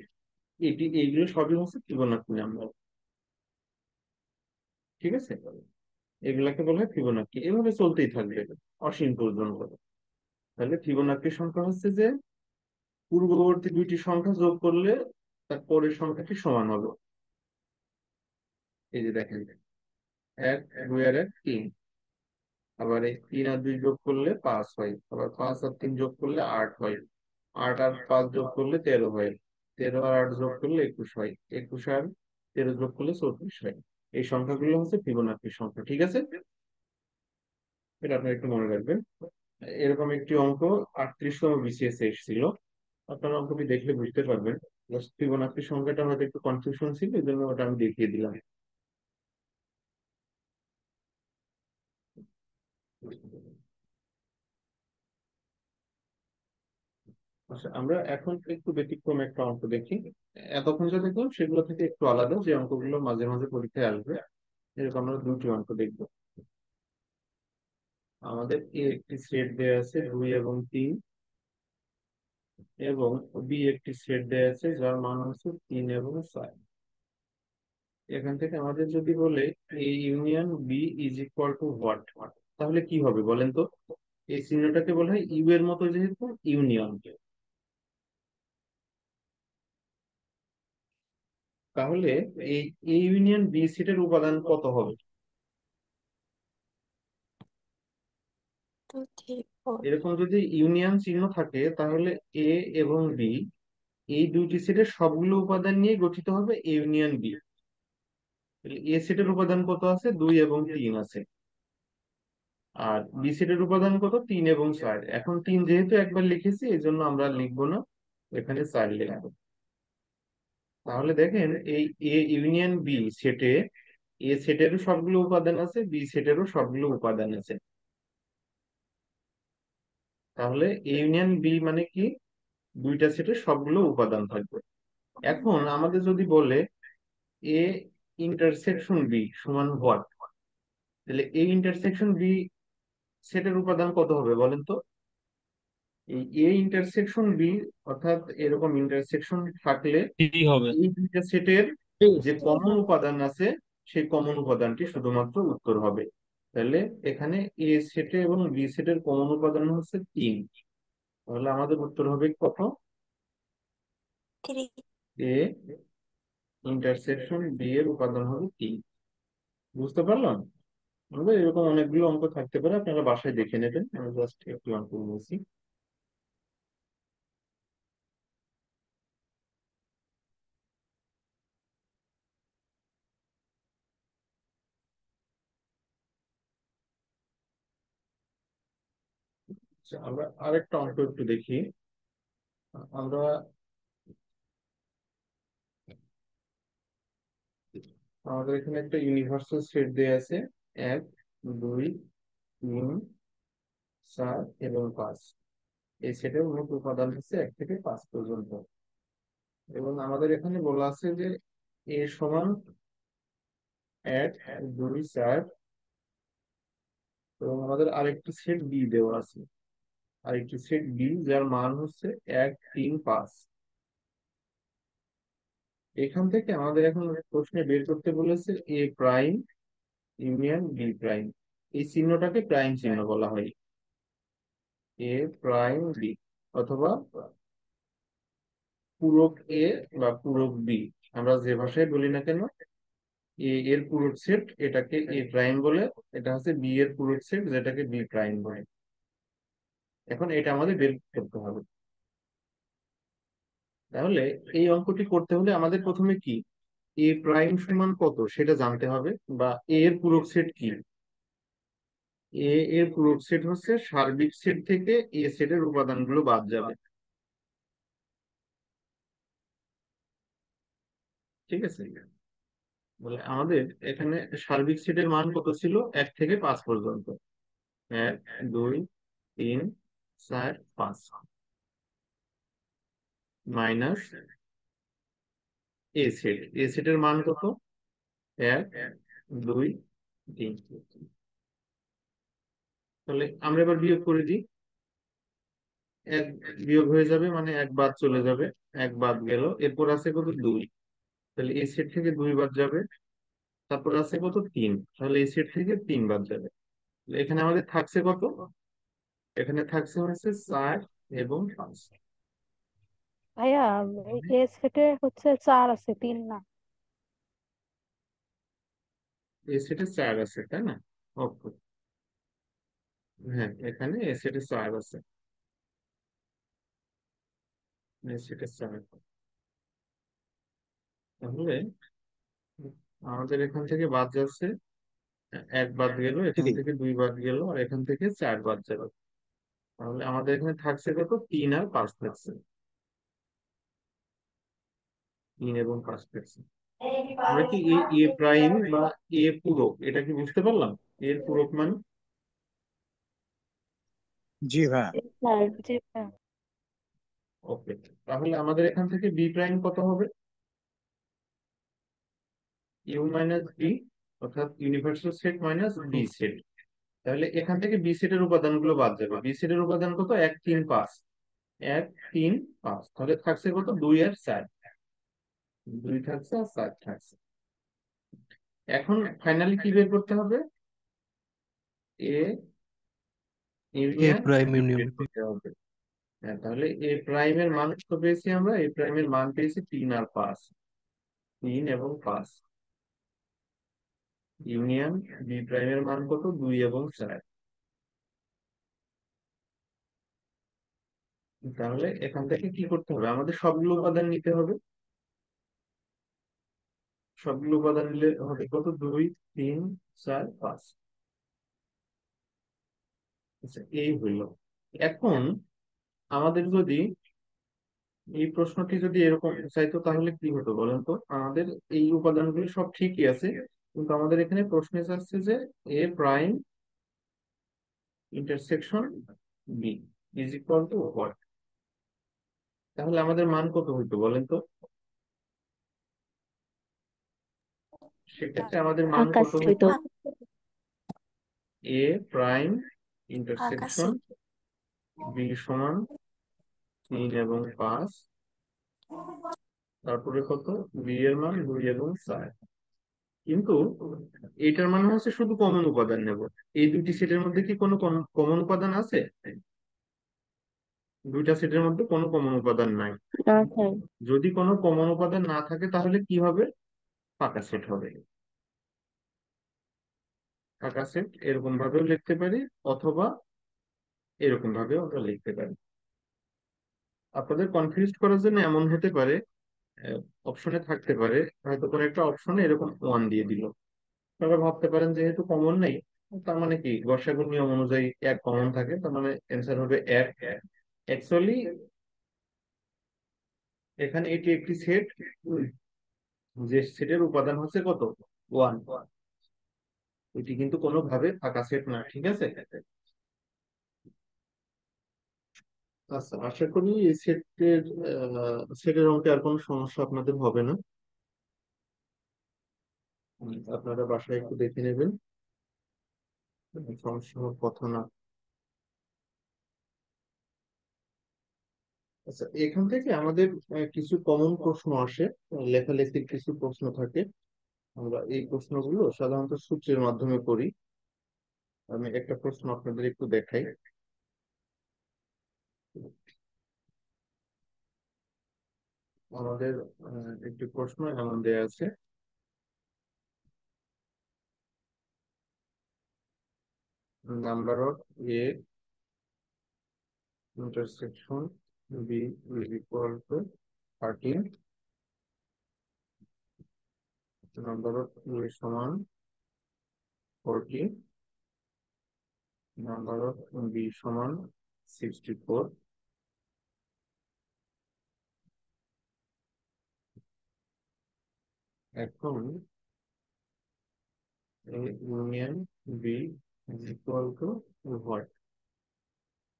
এইগুলো সবই হচ্ছে ফিবোনাক্সি নাম্বার। ঠিক আছে, এগুলাকে বলা হয় ফিবোনাক্সি। এভাবে চলতেই থাকবে অসীম পর্যন্ত। তাহলে ফিবোনাক্সি সংখ্যা হচ্ছে যে পূর্ববর্তী দুইটি সংখ্যা যোগ করলে তার পরের সংখ্যাটি সমান হবে। এই যে দেখেন, 1, 2 আর 1, 3। আবার এই 3 আর 2 যোগ করলে 5 হয়। আবার 5 আর 3 যোগ করলে 8 হয়। 8 আর 5 যোগ করলে 13 হয়। 13 আর 8 যোগ করলে 21 হয়। 21 আর 13 যোগ করলে 34 হয়। এই সংখ্যাগুলো হচ্ছে ফিবোনাক্সি সংখ্যা। ঠিক আছে, এটা আপনি একটু মনে রাখবেন। এরকম একটি অঙ্ক 38তম বিসিএস এ এসেছিল। আপনারা অঙ্কটি দেখলে বুঝতে পারবেন। জাস্ট ফিবোনাক্সি সংখ্যাটা হয়তো একটু কনফিউশন ছিল, এই জন্য ওটা আমি দেখিয়ে দিলাম। আচ্ছা, আমরা এখন একটু ব্যতিক্রম একটা অঙ্ক দেখি। এতক্ষণ যা দেখলাম সেগুলো থেকে একটু আলাদা, যে অঙ্কগুলো মাঝে মাঝে পরীক্ষায় আসবে। এরকম আমরা দুটি অঙ্ক দেখবো। আমাদের এ একটি সেট দেওয়া আছে 2 এবং 3, এবং বি একটি সেট দেওয়া আছে যার মান হচ্ছে 3 এবং 4। এখান থেকে আমাদের যদি বলে A union B is equal to what, তাহলে কি হবে বলেন তো? এই চিহ্নটাকে বলা হয় ইউ এর মতো, যেহেতু ইউনিয়ন। তাহলে এই এ ইউনিয়ন বি সেটের উপাদান কত হবে? 2 3 4। এরকম যদি ইউনিয়ন চিহ্ন থাকে তাহলে এ এবং বি এই দুইটি সেটের সবগুলো উপাদান নিয়ে গঠিত হবে এ ইউনিয়ন বি। এ সেটের উপাদান কত আছে? 2 এবং 3 আছে। আর বি সেটের উপাদান কত? 3 এবং 4। এখন 3 যেহেতু একবার লিখেছি এই জন্য আমরা আর লিখবো না, এখানে 4 লিখবো। তাহলে দেখেন এই এ ইউনিয়ন বি সেটে এ সেটেরও সবগুলো উপাদান আছে, বি সেটেরও সবগুলো উপাদান আছে। তাহলে এ ইউনিয়ন বি মানে কি? দুইটা সেটের সবগুলো উপাদান থাকবে। এখন আমাদের যদি বলে এ ইন্টারসেকশন বি সমান হোয়াট, তাহলে এ ইন্টারসেকশন বি সেটের উপাদান কত হবে বলেন তো? এই এ ইন্টারসেকশন বি, অর্থাৎ এরকম ইন্টারসেকশন থাকলে কি হবে? এই দুইটা সেটের যে এই কমন উপাদান আছে সেই কমন উপাদানটি শুধুমাত্র উত্তর হবে। তাহলে এখানে এ সেটে এবং বি সেটের কমন উপাদান হচ্ছে 3। তাহলে আমাদের উত্তর হবে কত? 3। এ ইন্টারসেকশন বি এর উপাদান হবে 3। বুঝতে পারলাম? আমাদের এরকম অনেকগুলো অঙ্ক থাকতে পারে, আপনারা বাসায় দেখে নেবেন। আমি জাস্ট একটু অঙ্ক বলছি। আচ্ছা, আমরা আরেকটা অঙ্ক একটু দেখি। আমরা আমাদের এখানে একটা ইউনিভার্সাল সেট দেয়া আছে, 1, 2, 3, 4 এবং 5। এই সেটের মোট উপাদান হচ্ছে 1 থেকে 5 পর্যন্ত। এবং আমাদের এখানে বলা আছে যে এ সমান 1, 2, 4 এবং আমাদের আরেকটি সেট বি দেওয়া আছে, আরেকটি সেট বি যার মান হচ্ছে 1 3 5। এখান থেকে আমাদের এখন প্রশ্নে বের করতে বলেছে এ প্রাইম ইউনিয়ন বি প্রাইম। এই চিহ্নটাকে প্রাইম চিহ্ন বলা হয়, এ প্রাইম বি, অথবা পূরক এ বা পূরক বি, আমরা যে ভাষায় বলি না কেন। এ এর পূরক সেট এটাকে এ প্রাইম বলে, এটা হচ্ছে বি এর পূরক সেট যেটাকে বি প্রাইম বলে। এখন এটা আমাদের বের করতে হবে। তাহলে এই অঙ্কটি করতে হলে আমাদের প্রথমে কি এ প্রাইম সমান কত সেটা জানতে হবে, বা এ এর পূরক সেট কি। এ এর পূরক সেট হচ্ছে সার্বিক সেট থেকে এ সেটের উপাদানগুলো বাদ যাবে, ঠিক আছে। বলে আমাদের এখানে সার্বিক সেটের মান কত ছিল, 1 থেকে 5 পর্যন্ত। 1 2 3 4 5 মাইনাস এ সেটের মান কত, 1 2 3। তাহলে আমরা এবার বিয়োগ করে দিই। এক বিয়োগ হয়ে যাবে মানে এক বাদ চলে যাবে, এক বাদ গেল, এরপর আছে কত 2। তাহলে এই সেট থেকে 2 বাদ যাবে, তারপর আছে কত 3, তাহলে এই সেট থেকে 3 বাদ যাবে। তাহলে এখানে আমাদের থাকছে কত, এখানে থাকছে হচ্ছে 4 এবং 5। ভাইয়া, এ সেটে হচ্ছে 4 আছে, 3 না। এই সেটে 4 আছে তাই না? ওকে, হ্যাঁ এখানে এই সেটে 4 আছে, এই সেটে 4। তাহলে আমাদের এখান থেকে বাদ যাচ্ছে, এক বাদ গেল, এখান ঠিকই। থেকে 2 বাদ গেল, আর এখান থেকে 4 বাদ যাবে। তাহলে আমাদের এখানে থাকছে কত, 3 আর 5 থাকছে, 3 এবং 5 থাকছে। আমরা কি এ এ প্রাইম বা এ পূরক এটা কি বুঝতে পারলাম, এর পূরক মানে। জি ভাইয়া। স্যার, জি ভাইয়া। ওকে, তাহলে আমাদের এখান থেকে বি প্রাইম কত হবে, ইউ মাইনাস বি, অর্থাৎ universal set minus B set. তাহলে এখান থেকে বি সেটের উপাদানগুলো বাদ যাবে, বি সেটের উপাদান কত, 1 3 5, 1 3 5, তাহলে থাকছে কত 2 আর 4, 2 থাকছে আর 4 থাকছে। এখন ফাইনালি কি বের করতে হবে, A A union prime B union বের করতে হবে। হ্যাঁ, তাহলে এ প্রাইমের মান কত পেয়েছি আমরা, এ প্রাইমের মান পেয়েছি 3 আর 5, 3 এবং 5, ইউনিয়ন বি প্রাইমের মান কত, 2 এবং 4। তাহলে এখান থেকে কি করতে হবে, আমাদের সবগুলো উপাদান নিতে হবে, সবগুলো উপাদান নিলে হবে কত, 2 3 4 5। আচ্ছা, এই হইল। এখন আমাদের যদি এই প্রশ্নটি যদি এরকম চাইতো তাহলে কি হতো বলেন তো, আমাদের এই উপাদানগুলো সব ঠিকই আছে, কিন্তু আমাদের এখানে প্রশ্নে চাচ্ছে যে A prime intersection B is equal to what. তাহলে আমাদের মান কত হইতো বলেন তো, সেক্ষেত্রে আমাদের মান আকাশ কত হইতো। হইতো, এ প্রাইম আকাশে ইন্টারসেকশন বি সমান 3 এবং 5, তারপরে কত, বি এর মান 2 এবং 4। কিন্তু এটার মানে হচ্ছে শুধু কমন উপাদান নেব, এই দুটি সেটের মধ্যে কি কোনো কমন উপাদান আছে, দুইটা সেটের মধ্যে কোনো কমন উপাদান নাই। না স্যার। যদি কোনো কমন উপাদান না থাকে তাহলে কি হবে, ফাঁকা সেট হবে। ফাঁকা সেট এরকম ভাবেও লিখতে পারি, অথবা এরকম ভাবেও আমরা লিখতে পারি। আপনাদের কনফিউজ করার জন্য এমন হতে পারে, অপশনে থাকতে পারে হয়তো কোনো একটা অপশনে এরকম 1 দিয়ে দিল, আপনারা ভাবতে পারেন যেহেতু কমন নেই, তার মানে কি গসাগু নিয়ম অনুযায়ী এক কমন থাকে, তার মানে অ্যান্সার হবে 1। অ্যাকচুয়ালি এখানে এটি একটি সেট, যে সেটের উপাদান হচ্ছে কত, 1। এটি কিন্তু কোনোভাবে ফাঁকা সেট না, ঠিক আছে। আচ্ছা, আশা করি এই সেটের অঙ্কে আর কোনো সমস্যা আপনাদের হবে না। আপনারা বাসায় একটু দেখে নেবেন। সমস্যা হওয়ার কথা না। আচ্ছা, এখান থেকে আমাদের কিছু কমন প্রশ্ন আসে, লেখালেখির কিছু প্রশ্ন থাকে। আমরা এই প্রশ্নগুলো সাধারণত সূত্রের মাধ্যমে করি। আমি একটা প্রশ্ন আপনাদের একটু দেখাই। আমাদের একটি প্রশ্ন এমন দেয়া আছে, number of A intersection B is equal to 13, number of A সমান 40, নাম্বার অফ বি সমান 64। এখন A union B is equal to what?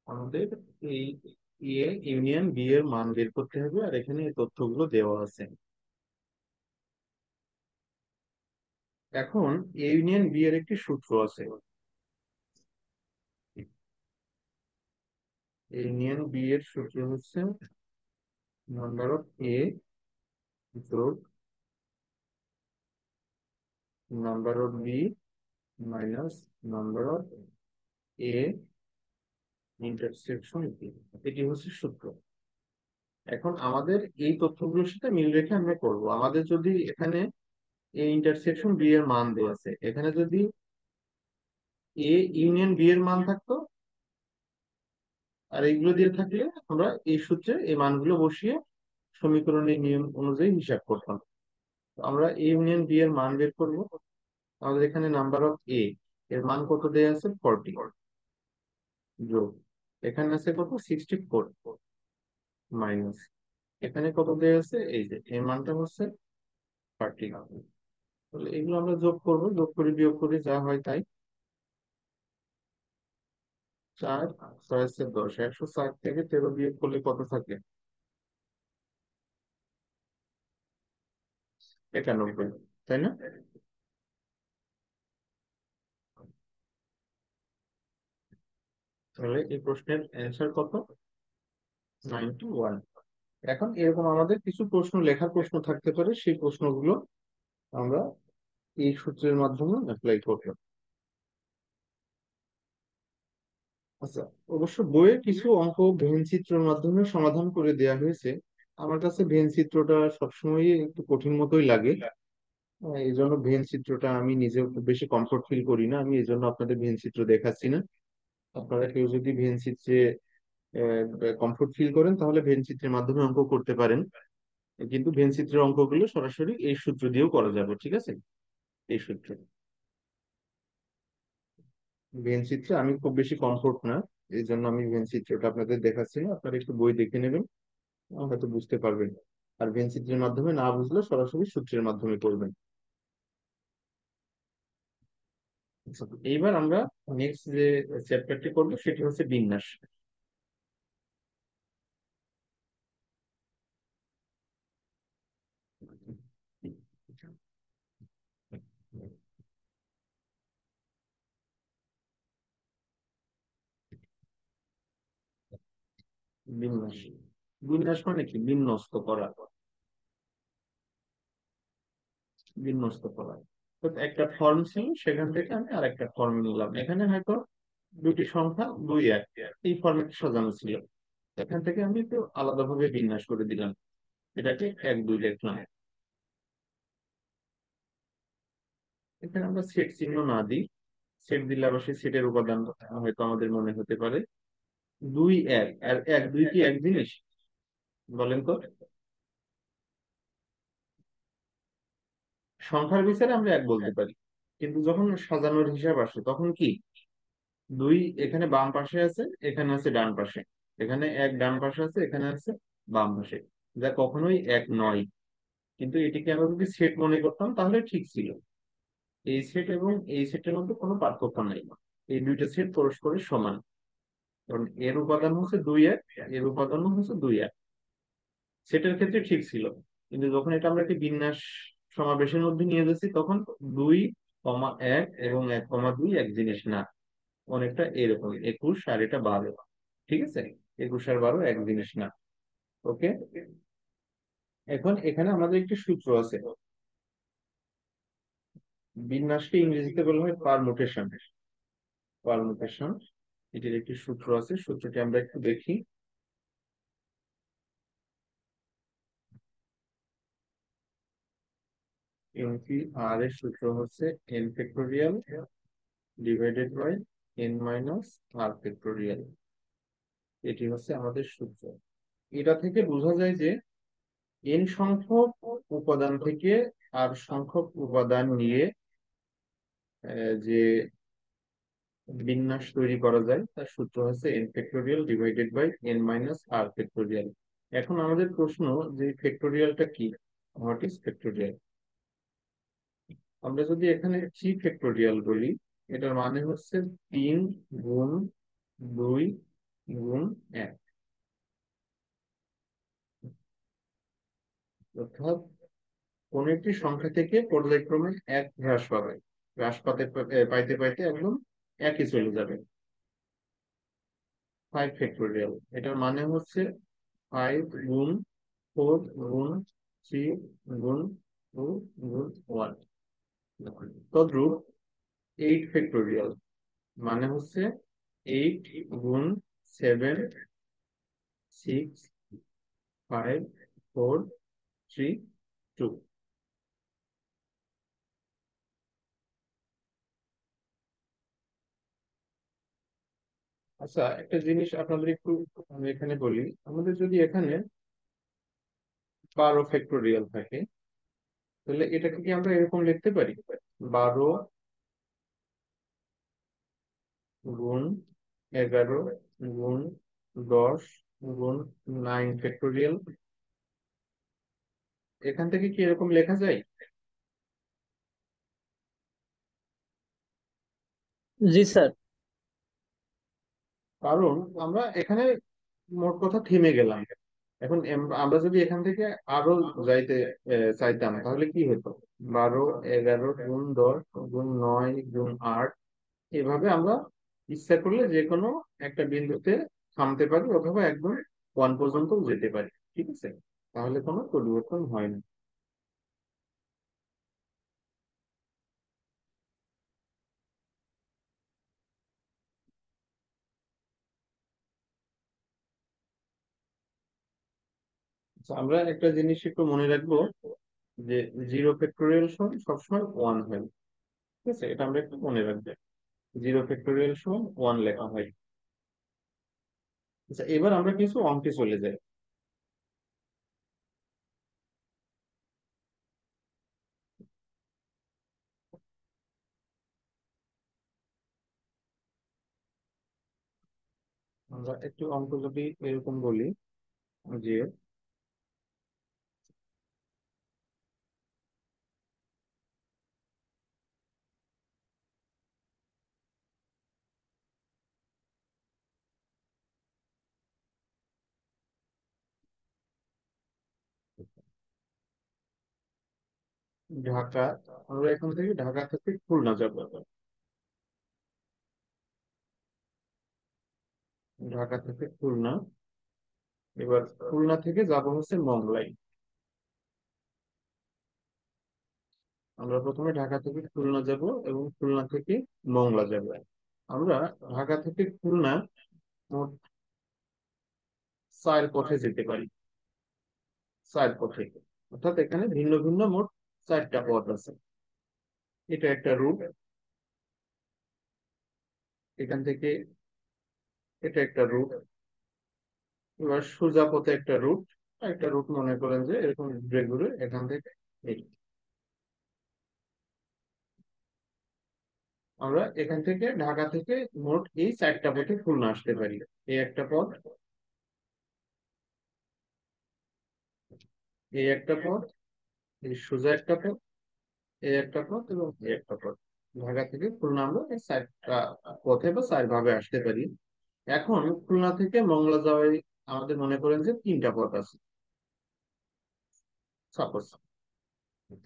আমাদের এই এ ইউনিয়ন বি এর মান বের করতে হবে, আর এখানে এই তথ্যগুলো দেওয়া আছে। এখন এ ইউনিয়ন বি এর একটি সূত্র আছে। এ ইউনিয়ন বি এর সূত্র হচ্ছে নাম্বার অফ এ যোগ number of B minus number of A intersection B. এটি হচ্ছে সূত্র। এখন আমাদের এই তথ্যগুলোর সাথে মিল রেখে আমরা করব। আমাদের যদি এখানে এ ইন্টারসেকশন বি এর মান দেওয়া আছে, এখানে যদি এ ইউনিয়ন বি এর মান থাকতো আর এইগুলো দিয়ে থাকলে আমরা এই সূত্রে এই মানগুলো বসিয়ে সমীকরণের নিয়ম অনুযায়ী হিসাব করতাম। তো আমরা এ ইউনিয়ন বি এর মান বের করবো। আমাদের এখানে নাম্বার অফ এ এর মান কত দেয়া আছে? 40, যোগ এখানে আছে কত? 64, মাইনাস এখানে কত দেয়া আছে? এই যে এর মানটা হচ্ছে 30। তাহলে এগুলো আমরা যোগ করব, যোগ করে বিয়োগ করে যা হয় তাই। 4 6 আছে 10, 160 থেকে 13 বিয়োগ করলে কত থাকে? 91, তাই না? তাহলে এই প্রশ্নের অ্যান্সার কত? 91। এখন এরকম আমাদের কিছু প্রশ্ন, লেখার প্রশ্ন থাকতে পারে, সেই প্রশ্নগুলো আমরা এই সূত্রের মাধ্যমে অ্যাপ্লাই করব। আচ্ছা, অবশ্য বইয়ে কিছু অঙ্ক ভেন চিত্রের মাধ্যমে সমাধান করে দেয়া হয়েছে। আমার কাছে ভেন চিত্রটা সবসময় একটু কঠিন মতোই লাগে। এই জন্য ভেন চিত্রটা আমি নিজেও খুব বেশি কমফোর্ট ফিল করি না। আমি এই জন্য আপনাদের ভেন চিত্র দেখাচ্ছি না। আপনারা কেউ যদি ভেন চিত্রে কমফোর্ট ফিল করেন তাহলে ভেন চিত্রের মাধ্যমে অঙ্ক করতে পারেন। কিন্তু ভেন চিত্রের অঙ্কগুলো সরাসরি এই সূত্র দিয়েও করা যাবে, ঠিক আছে? এই সূত্র, ভেন চিত্রে আমি খুব বেশি কমফোর্ট না, এই জন্য আমি ভেন চিত্রটা আপনাদের দেখাচ্ছি না। আপনারা একটু বই দেখে নেবেন, হয়তো বুঝতে পারবেন। আর ভেন চিত্রের মাধ্যমে না বুঝলে সরাসরি সূত্রের মাধ্যমে করবেন। আচ্ছা, এইবার আমরা নেক্সট যে চ্যাপ্টারটি করবো সেটি হচ্ছে বিন্যাস। বিন্যাস, বিন্যাস মানে কি? বিন্যস্ত করা, বিন্যস্ত করা। তো একটা ফর্ম ছিল, সেখান থেকে আমি আরেকটা ফর্ম নিলাম। এখানে হয়তো দুটি সংখ্যা 2 1 এই ফর্মেটে সাজানো ছিল, এখান থেকে আমি একটু আলাদাভাবে বিন্যাস করে দিলাম, এটাকে 1 2 লিখলাম। এখানে আমরা সেট চিহ্ন না দিই, সেট দিলে আবার সেই সেটের উপাদান হয়তো আমাদের মনে হতে পারে। 2 1 আর 1 2 কি এক জিনিস? বলেন তো। সংখ্যার বিচারে আমরা 1 বলতে পারি, কিন্তু যখন সাজানোর হিসাব আসে তখন কি? 2 এখানে বাম পাশে আছে, এখানে আছে ডান পাশে, এখানে 1 ডান পাশে আছে, এখানে আছে বাম পাশে, যা কখনোই 1 নয়। কিন্তু এটিকে আমরা যদি সেট মনে করতাম তাহলে ঠিক ছিল। এই সেট এবং এই সেটের মধ্যে কোনো পার্থক্য নাই, এই দুইটা সেট পরস্পরের সমান। কারণ এর উপাদান হচ্ছে 2 1, এর উপাদানও হচ্ছে 2 1, সেটের ক্ষেত্রে ঠিক ছিল। কিন্তু যখন এটা আমরা একটি বিন্যাস সমাবেশের মধ্যে নিয়ে যাচ্ছি তখন 2 1 এবং 1 2 এক জিনিস না। অনেকটা এরকম 21 আর এটা 12। ঠিক আছে, 21 আর 12 এক জিনিস না। ওকে, এখন এখানে আমাদের একটি সূত্র আছে। বিন্যাসকে ইংরেজিতে বলা হয় পারমুটেশন। পারমুটেশন, এটির একটি সূত্র আছে, সূত্রটি আমরা একটু দেখি। এনপি আর এর সূত্র হচ্ছে n factorial divided by n minus r factorial. এটি হচ্ছে আমাদের সূত্র। এটা থেকে বোঝা যায় যে এন সংখ্যক উপাদান থেকে আর সংখ্যক উপাদান নিয়ে যে বিন্যাস তৈরি করা যায় তার সূত্র হচ্ছে n factorial divided by n minus r factorial. এখন আমাদের প্রশ্ন যে ফ্যাক্টোরিয়ালটা কি, হোয়াট ইজ ফ্যাক্টোরিয়াল? আমরা যদি এখানে থ্রি ফ্যাক্টোরিয়াল বলি, এটার মানে হচ্ছে 3 গুণ 2 গুণ 1, অর্থাৎ কোন একটি সংখ্যা থেকে পর্যায়ক্রমে 1 হ্রাস পাবে, হ্রাস পাইতে পাইতে একদম একই চলে যাবে। 5 ফ্যাক্টোরিয়াল, এটার মানে হচ্ছে 5 গুণ 4 গুণ 3 গুণ 2 গুণ 1। তদ্রূপ 8 ফ্যাক্টোরিয়াল মানে হচ্ছে 8 গুণ 7 6 5 4 3 2। আচ্ছা, একটা জিনিস আপনাদের একটু আমি এখানে বলি, আমাদের যদি এখানে 12 ফ্যাক্টোরিয়াল থাকে, তাহলে এটাকে কি আমরা এরকম লিখতে পারি? 12 গুণ 11 গুণ 10 গুণ 9 ফ্যাক্টোরিয়াল, এখান থেকে কি এরকম লেখা যায়? জি স্যার। কারণ আমরা এখানে মোট কথা থেমে গেলাম। এখন আমরা যদি এখান থেকে আরো যাইতে চাইতাম তাহলে কি হতো? 12 11 গুণ 10 গুণ 9 গুণ 8, এভাবে আমরা ইচ্ছা করলে যে কোনো একটা বিন্দুতে থামতে পারি অথবা একদম 1 পর্যন্ত যেতে পারি। ঠিক আছে, তাহলে কোনো পরিবর্তন হয় না। আচ্ছা, আমরা একটা জিনিস একটু মনে রাখবো যে 0 ফ্যাক্টোরিয়াল সবসময় 1 হয়। ঠিক আছে, এটা আমরা একটু মনে রাখবো। 0 ফ্যাক্টোরিয়াল 1 লেখা হয়। আচ্ছা, এবার আমরা কিছু অঙ্কে চলে যাই। আমরা একটু অঙ্ক যদি এরকম বলি যে ঢাকা, আমরা এখান থেকে ঢাকা থেকে খুলনা যাব। ঢাকা থেকে খুলনা, এবার খুলনা থেকে যাব হচ্ছে মংলাই। আমরা প্রথমে ঢাকা থেকে খুলনা যাব এবং খুলনা থেকে মংলা যাব। আমরা ঢাকা থেকে খুলনা মোট 4 পথে যেতে পারি। 4 পথে, অর্থাৎ এখানে ভিন্ন ভিন্ন মোট 4টা পথ আছে। এটা একটা রুট, এখান থেকে এটা একটা রুট, এবার সোজা পথে একটা রুট, একটা রুট মনে করেন যে এরকম ঘুরে ঘুরে এখান থেকে এই। আমরা এখান থেকে ঢাকা থেকে মোট এই 4টা পথে খুলনা আসতে পারি। এই একটা পথ, এই একটা পথ, এই সোজা একটা পথ, এই একটা পথ এবং এই একটা পথ। ঢাকা থেকে খুলনা আমরা এই 4টা পথে বা 4 ভাবে আসতে পারি। এখন খুলনা থেকে মংলা যাওয়াই আমাদের মনে করেন যে 3টা পথ আছে। সাপোজ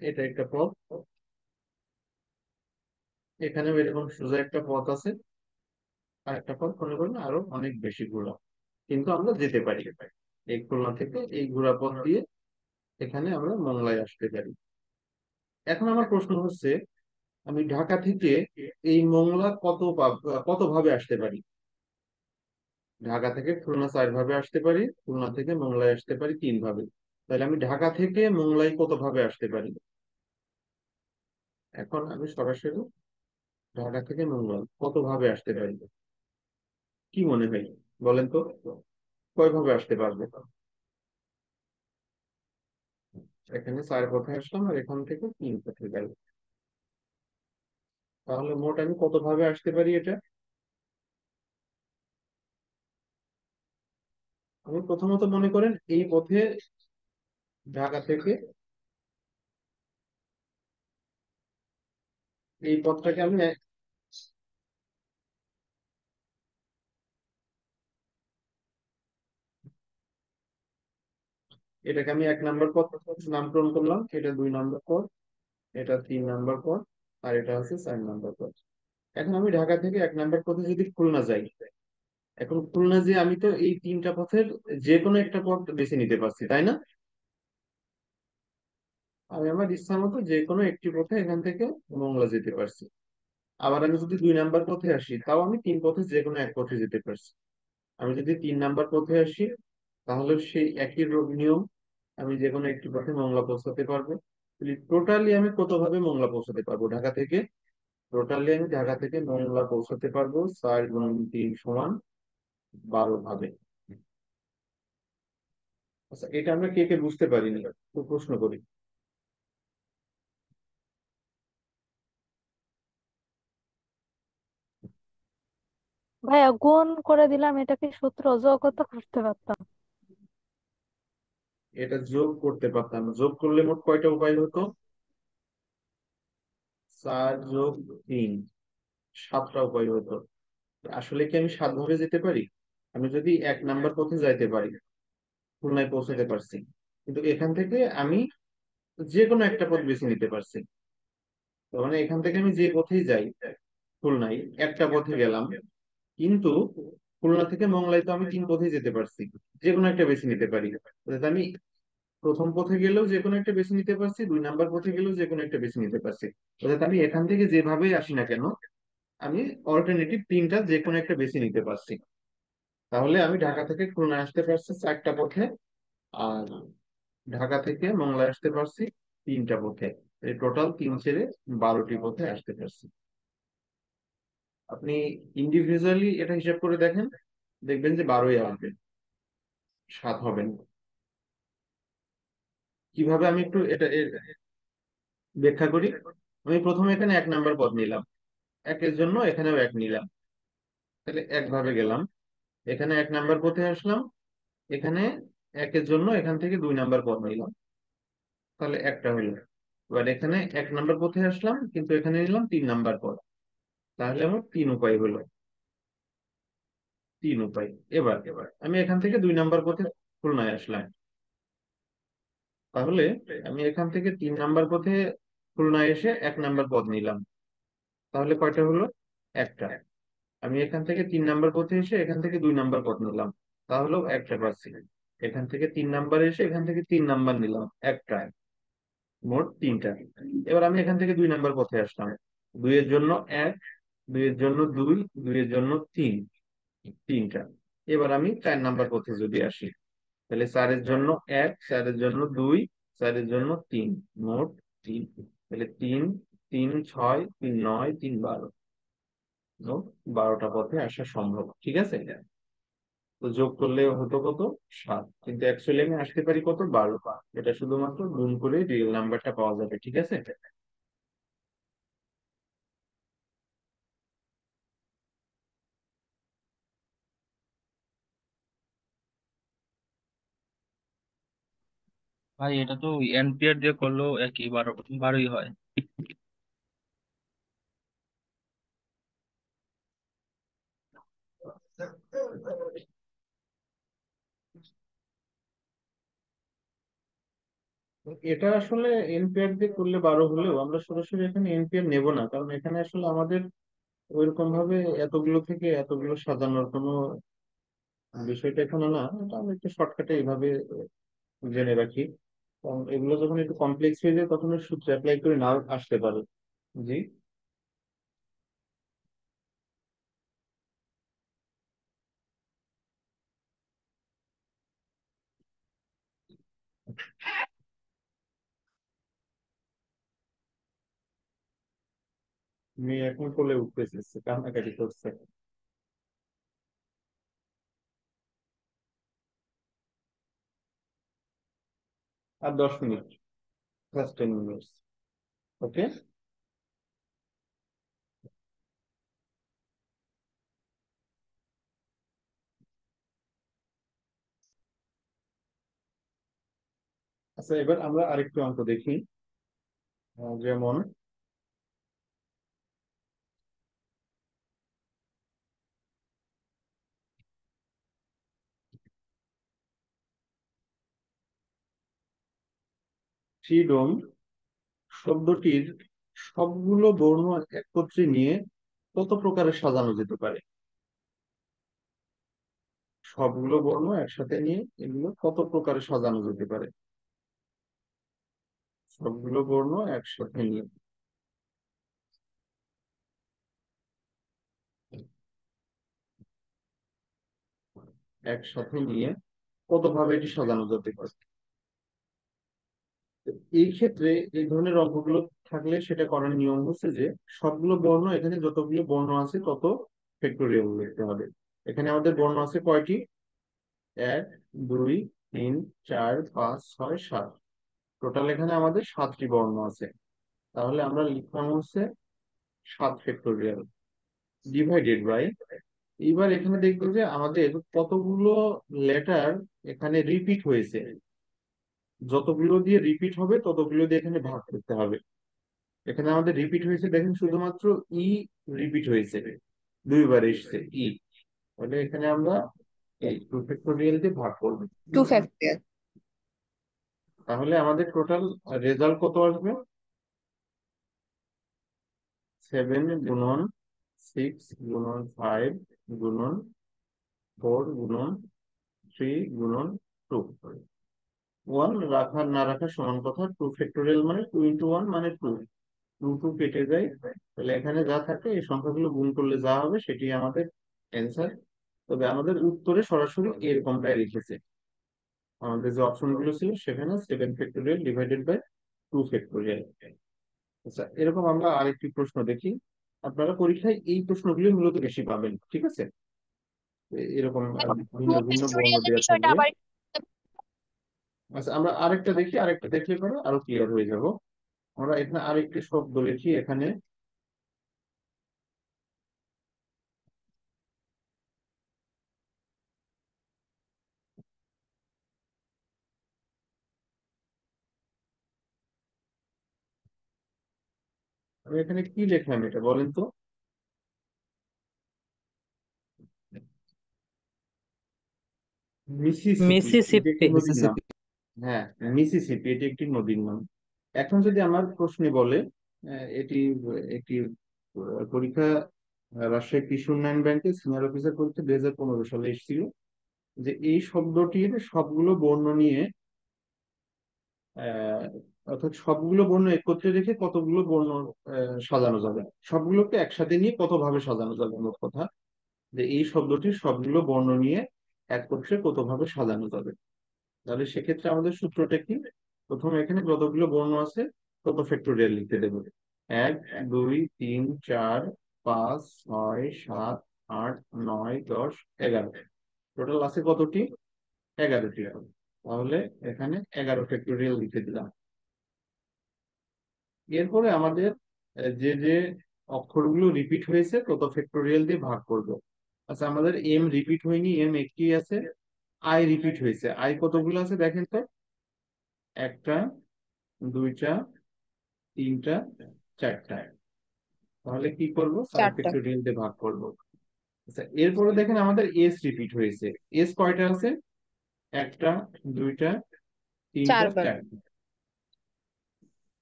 এটা একটা পথ, এখানেও এরকম সোজা একটা পথ আছে, আর একটা পথ মনে করেন আরো অনেক বেশি ঘোরা, কিন্তু আমরা যেতে পারি এই খুলনা থেকে এই ঘোরা পথ দিয়ে এখানে আমরা মোংলায় আসতে পারি। এখন আমার প্রশ্ন হচ্ছে, আমি ঢাকা থেকে এই মোংলা কত ভাবে আসতে পারি? ঢাকা থেকে খুলনা 4 ভাবে আসতে পারি, খুলনা থেকে মোংলায় আসতে পারি 3 ভাবে। তাহলে আমি ঢাকা থেকে মোংলায় কত ভাবে আসতে পারি? এখন আমি সরাসরি ঢাকা থেকে মোংলায় কত ভাবে আসতে পারি, কি মনে হয় বলেন তো? কয় ভাবে আসতে পারবো? এখানে 4 পথে আসলাম আর এখান থেকে 3 পথে গেল, তাহলে মোট আমি কত ভাবে আসতে পারি এটা? আমি প্রথমত মনে করেন এই পথে ঢাকা থেকে এই পথটাকে আমি এটাকে আমি 1 নাম্বার পথ নামকরণ করলাম, এটা 2 নাম্বার পথ, এটা 3 নাম্বার পথ, আর এটা হচ্ছে 4 নাম্বার পথ। এখন আমি ঢাকা থেকে 1 নাম্বার পথে যদি খুলনা যাই, এখন খুলনা যে আমি তো এই 3টা পথের যে কোনো একটা পথ বেছে নিতে পারছি, তাই না? আমি আমার ইচ্ছা মতো যে কোনো একটি পথে এখান থেকে মোংলা যেতে পারছি। আবার আমি যদি 2 নাম্বার পথে আসি, তাও আমি 3 পথে যে কোনো এক পথে যেতে পারছি। আমি যদি 3 নাম্বার পথে আসি, তাহলে সেই একই নিয়ম, আমি যে কোনো একটি পথে মোংলা পৌঁছাতে পারবো। টোটালি আমি কত ভাবে মোংলা পৌঁছাতে পারবো ঢাকা থেকে? টোটালি আমি ঢাকা থেকে মোংলা পৌঁছাতে পারবো 4 × 3 = 12 ভাবে। আচ্ছা, এটা আমরা কে কে বুঝতে পারিনি, তো প্রশ্ন করি। ভাইয়া গুণ করে দিলাম, এটা কি সূত্র? যোগও তো করতে পারতাম। এটা যোগ করতে পারতাম, যোগ করলে মোট কয়টা উপায় হতো? 4 + 3, 7টা উপায় হতো। আসলে কি আমি 7 ভাবে যেতে পারি? আমি যদি 1 নাম্বার পথে যাইতে পারি, খুলনায় পৌঁছাতে পারছি, কিন্তু এখান থেকে আমি যে কোনো একটা পথ বেছে নিতে পারছি। তার মানে এখান থেকে আমি যে পথেই যাই, খুলনায় একটা পথে গেলাম, কিন্তু খুলনা থেকে মংলায় তো আমি 3 পথেই যেতে পারছি, যে কোনো একটা বেছে নিতে পারি। অর্থাৎ আমি প্রথম পথে গেলেও যে কোনো একটা বেছে নিতে পারছি, 2 নাম্বার পথে গেলেও যে কোনো একটা বেছে নিতে পারছি। অর্থাৎ আমি এখান থেকে যেভাবেই আসি না কেন, আমি অল্টারনেটিভ 3টা যে কোনো একটা বেছে নিতে পারছি। তাহলে আমি ঢাকা থেকে খুলনা আসতে পারছি 4টা পথে, আর ঢাকা থেকে মংলা আসতে পারছি 3টা পথে। টোটাল 3 × 4 = 12টি পথে আসতে পারছি। আপনি ইন্ডিভিজুয়ালি এটা হিসাব করে দেখেন, দেখবেন যে 12ই আসবে, 7 হবে না। কিভাবে আমি একটু এটা ব্যাখ্যা করি। আমি প্রথমে এখানে 1 নাম্বার পথ নিলাম, একের জন্য এখানেও 1 নিলাম, তাহলে 1 ভাবে গেলাম। এখানে 1 নাম্বার পথে আসলাম, এখানে একের জন্য এখান থেকে 2 নাম্বার পথ নিলাম, তাহলে একটা হইলো। এবার এখানে 1 নাম্বার পথে আসলাম, কিন্তু এখানে নিলাম 3 নাম্বার পথ, তাহলে আমার 3 উপায় হলো, 3 উপায়। এবার এবার আমি এখান থেকে 2 নাম্বার পথে খুলনায় আসলাম, তাহলে আমি এখান থেকে 3 নাম্বার পথে খুলনায় এসে 1 নাম্বার পথ নিলাম, তাহলে কয়টা হলো? একটা। আমি এখান থেকে 3 নাম্বার পথে এসে এখান থেকে 2 নাম্বার পথ নিলাম, তাহলেও একটা পাচ্ছি। এখান থেকে 3 নাম্বার এসে এখান থেকে 3 নাম্বার নিলাম, একটা। মোট 3টা। এবার আমি এখান থেকে 2 নাম্বার পথে আসলাম, 2-এর জন্য 1, 2-এর জন্য 2, 2-এর জন্য 3, 3টা। এবার আমি 4 নাম্বার পথে যদি আসি, তাহলে 4-এর জন্য 1, 4-এর জন্য 2, 4-এর জন্য 3, মোট 3। তাহলে 3, 3 × 6, 3 × 9, 3 × 12, মোট 12টা পথে আসা সম্ভব, ঠিক আছে? তো যোগ করলে হতো কত? 7, কিন্তু অ্যাকচুয়ালি আমি আসতে পারি কত? 12। এটা শুধুমাত্র গুণ করে রিয়েল নাম্বারটা পাওয়া যাবে, ঠিক আছে? ভাই এটা তো এম্পিয়ার দিয়ে করলেও একই 12ই হয়। এটা আসলে এনপিআর দিয়ে করলে 12 হলেও আমরা সরাসরি এখানে এনপিআর নেব না, কারণ এখানে আসলে আমাদের ওইরকম ভাবে এতগুলো থেকে এতগুলো সাজানোর কোনো বিষয়টা এখানে না, এটা আমি একটু শর্টকাটে এইভাবে জেনে রাখি। কারণ এগুলো যখন একটু কমপ্লেক্স হয়ে যায় তখন এর সূত্র অ্যাপ্লাই করে নাও আসতে পারে। জি। মেয়ে এখন কোলে উঠতেছে, কান্নাকাটি করছে। আর 10 মিনিট, জাস্ট 10 মিনিটস। ওকে। আচ্ছা, এবার আমরা আরেকটু অঙ্ক দেখি। যেমন ফ্রিডম শব্দটির সবগুলো বর্ণ একত্রে নিয়ে কত প্রকারে সাজানো যেতে পারে? সবগুলো বর্ণ একসাথে নিয়ে এগুলো কত প্রকারে সাজানো যেতে পারে? সবগুলো বর্ণ একসাথে নিয়ে একসাথে নিয়ে কত ভাবে এটি সাজানো যেতে পারে? এই ক্ষেত্রে এই ধরনের অঙ্কগুলো থাকলে সেটা করার নিয়ম হচ্ছে যে সবগুলো বর্ণ, এখানে যতগুলো বর্ণ আছে তত ফ্যাক্টোরিয়াল লিখতে হবে। এখানে আমাদের বর্ণ আছে কয়টি? 1 2 3 4 5 6 7। টোটাল এখানে আমাদের 7টি বর্ণ আছে। তাহলে আমরা লিখলাম হচ্ছে 7 ফ্যাক্টোরিয়াল ডিভাইডেড বাই, এবার এখানে দেখবো যে আমাদের কতগুলো লেটার এখানে রিপিট হয়েছে। যতগুলো দিয়ে রিপিট হবে ততগুলো দিয়ে এখানে ভাগ করতে হবে। এখানে আমাদের রিপিট হয়েছে, দেখেন শুধুমাত্র ই রিপিট হয়েছে, 2বার এসছে ই। তাহলে এখানে আমরা এই 2 ফ্যাক্টোরিয়াল দিয়ে ভাগ করবো। 2 ফ্যাক্টরিয়াল। তাহলে আমাদের টোটাল রেজাল্ট কত আসবে? 7 × 6 × 5 × 4 × 2। 1 না রাখা সমান কথা, 2 ফ্যাক্টোরিয়াল মানে 2 × 1 মানে 2। 2 কেটে যায়, তাহলে এখানে যা থাকে এই সংখ্যাগুলো গুণ করলে যা হবে সেটি আমাদের অ্যান্সার। তবে আমাদের উত্তরে সরাসরি এরকমটাই লিখেছে। আমাদের যে অপশন গুলো ছিল সেখানে 7 ফ্যাক্টোরিয়াল ডিভাইডেড বাই 2 ফ্যাক্টোরিয়াল। আচ্ছা, এরকম আমরা আরেকটি প্রশ্ন দেখি। আপনারা পরীক্ষায় এই প্রশ্নগুলো মূলত বেশি পাবেন, ঠিক আছে? এরকম ভিন্ন ভিন্ন বর্ণ ফ্যাক্টোরিয়ালের দেওয়া বিষয়টা থাকবে। আবার আচ্ছা, আমরা আরেকটা দেখি, আরেকটা দেখলে পরে আরো ক্লিয়ার হয়ে যাব। আমরা এখানে আরেকটি শব্দ লিখি। এখানে আমি এখানে কি লিখলাম এটা বলেন তো? মিসিসিপি, এটি একটি মিসিসিপি। নদীর নাম। হ্যাঁ, মিসিসিপি এটি একটি নদীর নাম। এখন যদি আমার প্রশ্নে বলে এটি একটি পরীক্ষা, রাজশাহী কৃষি উন্নয়ন ব্যাংকের সিনিয়র অফিসার পরীক্ষা 2015 সালে এসেছিল, যে এই শব্দটির সবগুলো বর্ণ নিয়ে আহ অর্থাৎ সবগুলো বর্ণ একত্রে রেখে কতগুলো বর্ণ সাজানো যাবে, সবগুলোকে একসাথে নিয়ে কত ভাবে সাজানো যাবে। মোট কথা যে এই শব্দটির সবগুলো বর্ণ নিয়ে একত্রে কত ভাবে সাজানো যাবে। তাহলে সেক্ষেত্রে আমাদের সূত্রটা কি? প্রথমে এখানে যতগুলো বর্ণ আছে তত ফ্যাক্টোরিয়াল লিখতে দেবো। 1 2 3 4 5 6 7 8 9 10 11। টোটাল আছে কতটি? 11টি। তাহলে এখানে 11 ফ্যাক্টোরিয়াল লিখে দিলাম। এরপরে আমাদের যে যে অক্ষরগুলো রিপিট হয়েছে তত ফ্যাক্টোরিয়াল দিয়ে ভাগ করব। আচ্ছা, আমাদের এম রিপিট হয়নি, এম একটি আছে। আই রিপিট হয়েছে, আই কতগুলো আছে দেখেন তো? 1টা, 2টা, 3টা, 4টা। তাহলে কি করব? 4 4টা। ফ্যাক্টোরিয়াল দিয়ে ভাগ করব। আচ্ছা, এরপরে দেখেন আমাদের এস রিপিট হয়েছে। এস কয়টা আছে? 1টা, 2টা, 3টা, 4বার। 4টা।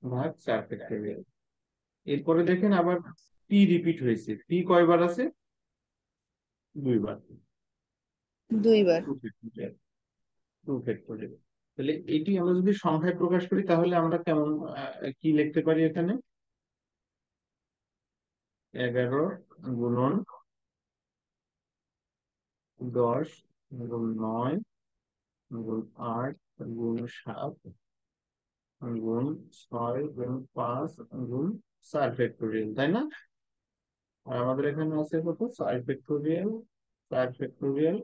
ভাগ 4 ফ্যাক্টোরিয়াল। এরপরে দেখেন আবার পি রিপিট হয়েছে, পি কয়বার আছে? দুইবার। দুইবার। Two factorial. তাহলে এটি আমরা যদি সংখ্যায় প্রকাশ করি তাহলে আমরা কেমন কি লিখতে পারি এখানে? 11 গুণন 10 গুণ 9 গুণ 8 গুণ 7 গুণ 6 গুণ 5 গুণ 4 ফ্যাক্টোরিয়াল, তাই না? আর আমাদের এখানে আছে কত? 4 ফ্যাক্টোরিয়াল, 4 ফ্যাক্টোরিয়াল,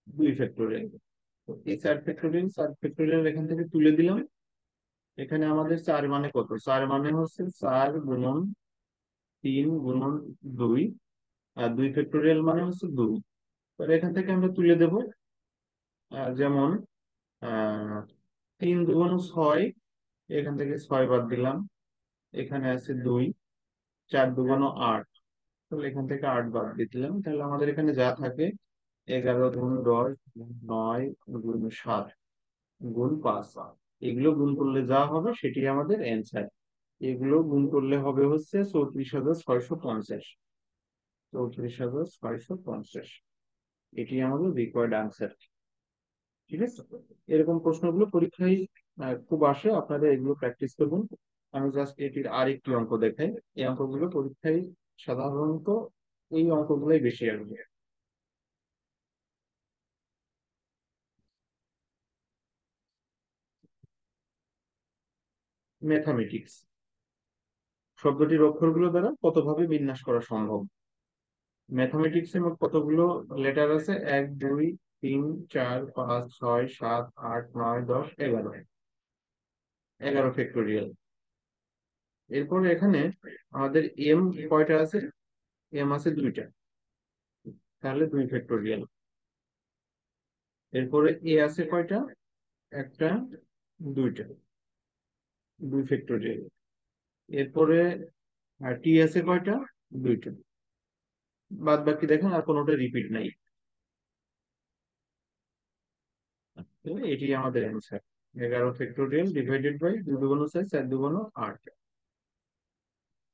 2 ফ্যাক্টোরিয়াল। তো এই 4 ফ্যাক্টোরিয়াল 4 ফ্যাক্টোরিয়াল এখান থেকে তুলে দিলাম। এখানে আমাদের 4 মানে কত? 4 মানে হচ্ছে 4 গুণন 3 গুণন 2, আর 2 ফ্যাক্টোরিয়াল মানে হচ্ছে 2। তাহলে এখান থেকে আমরা তুলে দেব, যেমন 3 দুগুণ 6, এখান থেকে 6 বাদ দিলাম, এখানে আছে 2, 4 দুগুণ 8, তাহলে এখান থেকে 8 বাদ দিয়ে দিলাম। তাহলে আমাদের এখানে যা থাকে 11 গুণ 10 গুণ 9 গুণ 7 গুণ 5, এগুলো গুণ করলে যা হবে সেটি আমাদের অ্যান্সার। এগুলো গুণ করলে হবে হচ্ছে 34,650। 34,650, এটি আমাদের রিকোয়ার্ড আনসার। ঠিক আছে, এরকম প্রশ্নগুলো পরীক্ষায় খুব আসে, আপনারা এগুলো প্র্যাকটিস করবেন। আমি জাস্ট এটির আরেকটি অঙ্ক দেখাই। এই অঙ্কগুলো পরীক্ষায় সাধারণত এই অঙ্কগুলোই বেশি আসবে। ম্যাথামেটিক্স শব্দটির অক্ষরগুলো দ্বারা কতভাবে বিন্যাস করা সম্ভব? ম্যাথামেটিক্স এর মোট কতগুলো লেটার আছে? 1 2 3 4 5 6 7 8 9 10 11। 11 ফ্যাক্টোরিয়াল। এরপরে এখানে আমাদের এম কয়টা আছে? এম আছে 2টা, তাহলে 2 ফ্যাক্টোরিয়াল। এরপরে এ আছে কয়টা? একটা, 2টা, 2 ফ্যাক্টোরিয়াল। এরপরে টি আছে কয়টা? 2টা। বাদ বাকি দেখেন আর কোনোটা রিপিট নাই। তাহলে এটি আমাদের অ্যান্সার। 11 ফ্যাক্টোরিয়াল ডিভাইডেড বাই 2 দুগুণ 6 4 দুগুণ 8,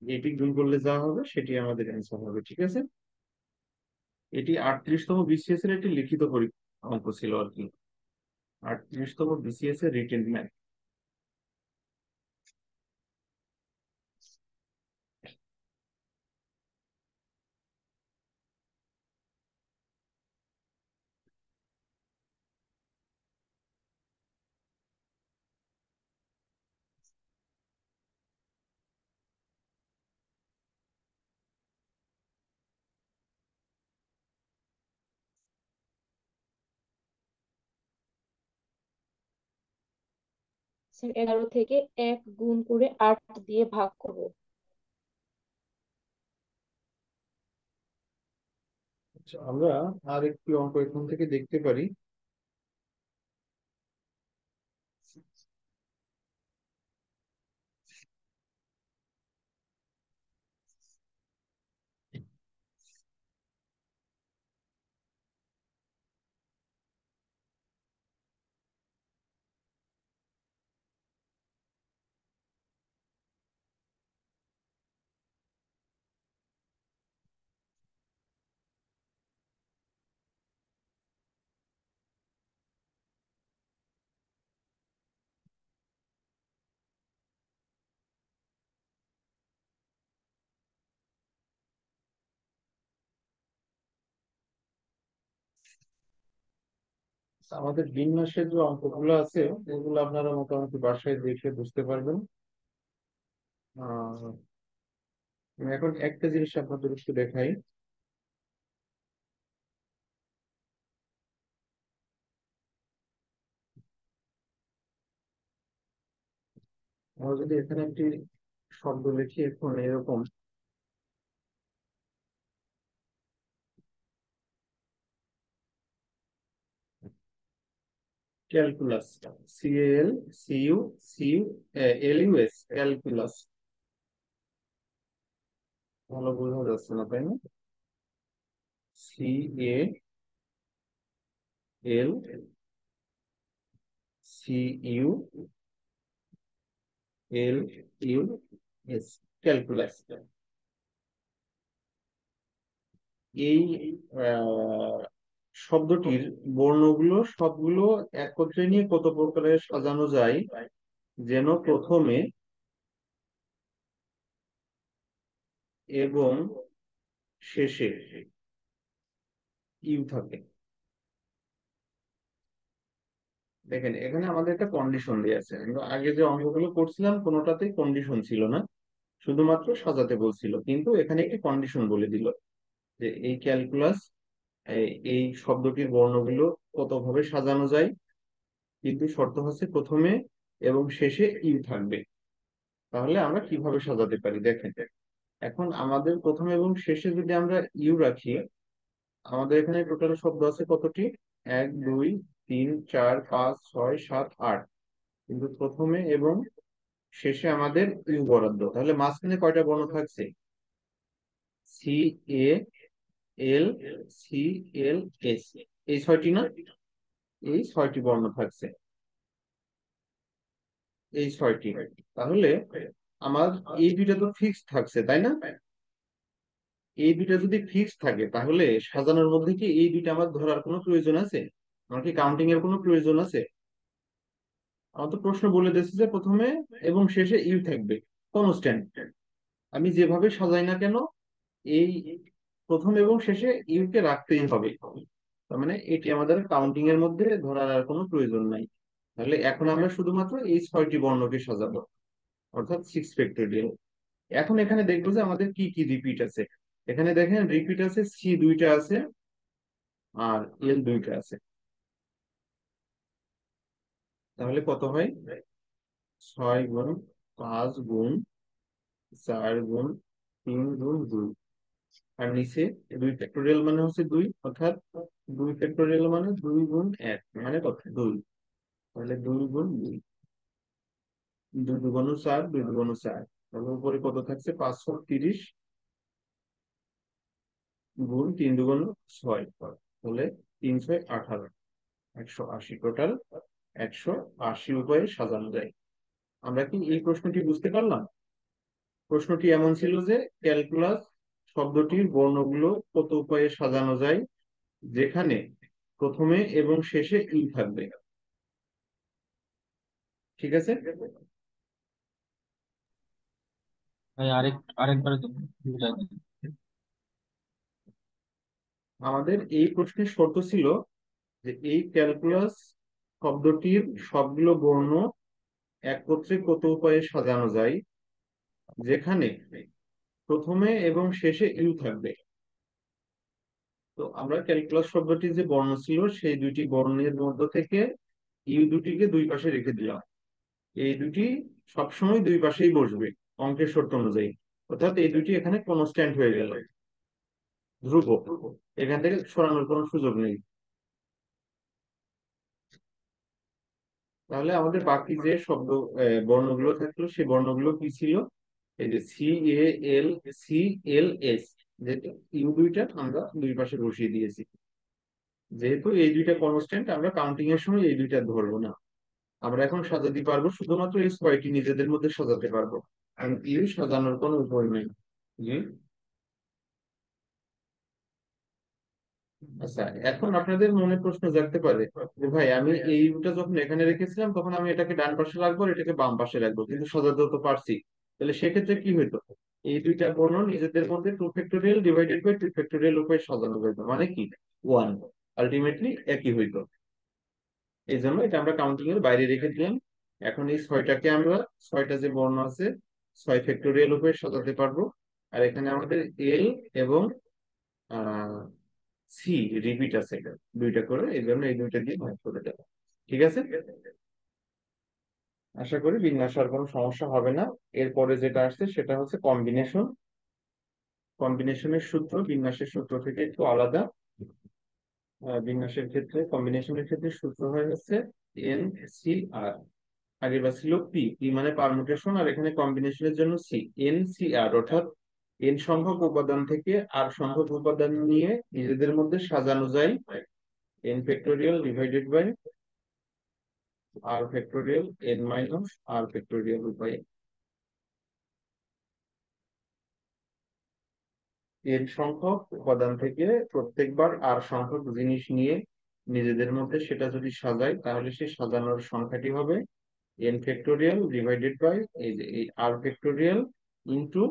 এটি গুণ করলে যা হবে সেটি আমাদের অ্যান্সার হবে। ঠিক আছে, এটি 38তম বিসিএস এর একটি লিখিত অঙ্ক ছিল আর কি। 38তম বিসিএস এর রিটেন ম্যাথ। স্যার 11 থেকে 1 গুণ করে 8 দিয়ে ভাগ করব। আচ্ছা, আমরা আর একটি অঙ্ক এখান থেকে দেখতে পারি। আমাদের বিন্যাসের যে অঙ্কগুলো আছে এগুলো আপনারা মোটামুটি বাসায় দেখে বুঝতে পারবেন। আহ, আমি এখন একটা জিনিস আপনাদের একটু দেখাই। আমরা যদি এখানে একটি শব্দ লিখি এখন এরকম, ক্যালকুলাস, CALCULUS, ক্যালকুলাস। ভালো বোঝা যাচ্ছে না তাই না? CALCULUS, calculus. এই আহ, শব্দটির বর্ণগুলো সবগুলো একত্রে নিয়ে কত প্রকারে সাজানো যায় যেন প্রথমে এবং শেষে ইউ থাকে। দেখেন এখানে আমাদের একটা কন্ডিশন দেওয়া আছে, আমরা আগে যে অঙ্কগুলো করছিলাম কোনোটাতেই কন্ডিশন ছিল না, শুধুমাত্র সাজাতে বলছিল, কিন্তু এখানে একটি কন্ডিশন বলে দিল যে এই ক্যালকুলাস এই শব্দটির বর্ণগুলো কতভাবে সাজানো যায়, কিন্তু শর্ত হচ্ছে প্রথমে এবং শেষে ইউ থাকবে। তাহলে আমরা কিভাবে সাজাতে পারি দেখেন, এখন আমাদের প্রথমে এবং শেষে যদি আমরা ইউ রাখি, আমাদের এখানে টোটাল শব্দ আছে কতটি? 1 2 3 4 5 6 7 8, কিন্তু প্রথমে এবং শেষে আমাদের ইউ বরাদ্দ, তাহলে মাঝখানে কয়টা বর্ণ থাকছে? সি, এ, এল, সি, এল, এস, এই ছয়টি না? এই ছয়টি বর্ণ থাকছে, এই ছয়টি। তাহলে আমার এই দুইটা তো ফিক্সড থাকছে, তাই না? এই দুইটা যদি ফিক্সড থাকে তাহলে সাজানোর মধ্যে কি এই দুইটা আমার ধরার কোনো প্রয়োজন আছে? আমার কি কাউন্টিং এর কোনো প্রয়োজন আছে? আমার তো প্রশ্ন বলে দিয়েছে যে প্রথমে এবং শেষে ইউ থাকবে কনস্ট্যান্ট। আমি যেভাবে সাজাই না কেন এই প্রথম এবং শেষে ইউ কে রাখতেই হবে। তার মানে এটি আমাদের কাউন্টিং এর মধ্যে ধরার আর কোনো প্রয়োজন নাই। তাহলে এখন আমরা শুধুমাত্র এই ছয়টি বর্ণকে সাজাবো, অর্থাৎ 6 ফ্যাক্টোরিয়াল। এখন এখানে দেখবো যে আমাদের কি কি রিপিট আছে। এখানে দেখেন রিপিট আছে, সি দুইটা আছে আর এল দুইটা আছে। তাহলে কত হয়? 6 গুণ 5 গুণ 4 গুণ 3 গুণ 2, আর নিচে 2 ফ্যাক্টোরিয়াল মানে হচ্ছে 2, অর্থাৎ 2 ফ্যাক্টোরিয়াল মানে 2 গুণ 1 মানে কত? 2। তাহলে 2 গুণ 2, 2 দুগুণ 4, 2 দুগুণ 4, তাহলে উপরে কত থাকছে? 530 গুণ 3 দুগুণ 6, তাহলে 318, 180 টোটাল। 180 উপায়ে সাজানো যায়। আমরা কি এই প্রশ্নটি বুঝতে পারলাম? প্রশ্নটি এমন ছিল যে ক্যালকুলাস শব্দটির বর্ণগুলো কত উপায়ে সাজানো যায় যেখানে প্রথমে এবং শেষে ই থাকবে। ঠিক আছে? ভাই আরেকবার বুঝাই দিন। আমাদের এই প্রশ্নের শর্ত ছিল যে এই ক্যালকুলাস শব্দটির সবগুলো বর্ণ একত্রে কত উপায়ে সাজানো যায় যেখানে প্রথমে এবং শেষে ইউ থাকবে। তো আমরা ক্যালকুলাস শব্দটি যে বর্ণ ছিল সেই দুইটি বর্ণের মধ্য থেকে ইউ দুটিকে দুই পাশে রেখে দিলাম। এই দুটি সবসময় দুই পাশেই বসবে অঙ্কের শর্ত অনুযায়ী, অর্থাৎ এই দুটি এখানে কনস্ট্যান্ট হয়ে গেল, ধ্রুব, এখান থেকে সরানোর কোনো সুযোগ নেই। তাহলে আমাদের বাকি যে শব্দ বর্ণগুলো থাকলো সেই বর্ণগুলো কি ছিল? এই যে সি, এ, এল, সি, এল, এস, যেটা ইউ দুইটা আমরা দুই পাশে বসিয়ে দিয়েছি। যেহেতু এই দুইটা কনস্ট্যান্ট, আমরা কাউন্টিং এর সময় এই দুইটা ধরবো না। আমরা এখন সাজাতে পারবো শুধুমাত্র এই ছয়টি নিজেদের মধ্যে সাজাতে পারবো, কারণ ইউ সাজানোর কোনো উপায় নেই। জি। আচ্ছা, এখন আপনাদের মনে প্রশ্ন জাগতে পারে যে ভাই আমি এই ইউটা যখন এখানে রেখেছিলাম তখন আমি এটাকে ডান পাশে রাখবো আর এটাকে বাম পাশে রাখবো, কিন্তু সাজাতেও তো পারছি। তাহলে সেক্ষেত্রে কি হইতো? এই দুইটা বর্ণ নিজেদের মধ্যে 2 ফ্যাক্টোরিয়াল ডিভাইডেড বাই 2 ফ্যাক্টোরিয়াল উপায়ে সাজানো হইতো, মানে কি 1, আলটিমেটলি একই হইতো। এই জন্য এটা আমরা কাউন্টিং এর বাইরে রেখে দিলাম। এখন এই ছয়টাকে আমরা, ছয়টা যে বর্ণ আছে 6 ফ্যাক্টোরিয়াল উপায়ে সাজাতে পারবো। আর এখানে আমাদের এল এবং সি রিপিট আছে, এটা দুইটা করে, এই জন্য এই দুইটা দিয়ে ভাগ করে দেবো। ঠিক আছে? আশা করি বিন্যাস আর কোনো সমস্যা হবে না। এরপরে যেটা আসছে সেটা হচ্ছে কম্বিনেশন। কম্বিনেশনের সূত্র বিন্যাসের সূত্র থেকে একটু আলাদা। বিন্যাসের ক্ষেত্রে, কম্বিনেশনের ক্ষেত্রে সূত্র হয়ে যাচ্ছে এন সি আর। আগের বার ছিল পি, পি মানে পারমুটেশন, আর এখানে কম্বিনেশনের জন্য সি, এন সি আর, অর্থাৎ এন সংখ্যক উপাদান থেকে আর সংখ্যক উপাদান নিয়ে নিজেদের মধ্যে সাজানো যায় n factorial divided by r factorial n minus r factorial উপায়ে। n সংখ্যক উপাদান থেকে প্রত্যেকবার r সংখ্যক জিনিস নিয়ে নিজেদের মধ্যে সেটা যদি সাজাই, তাহলে সেই সাজানোর সংখ্যাটি হবে n ফ্যাক্টোরিয়াল ডিভাইডেড বাই এই যে এই r ফ্যাক্টোরিয়াল ইনটু,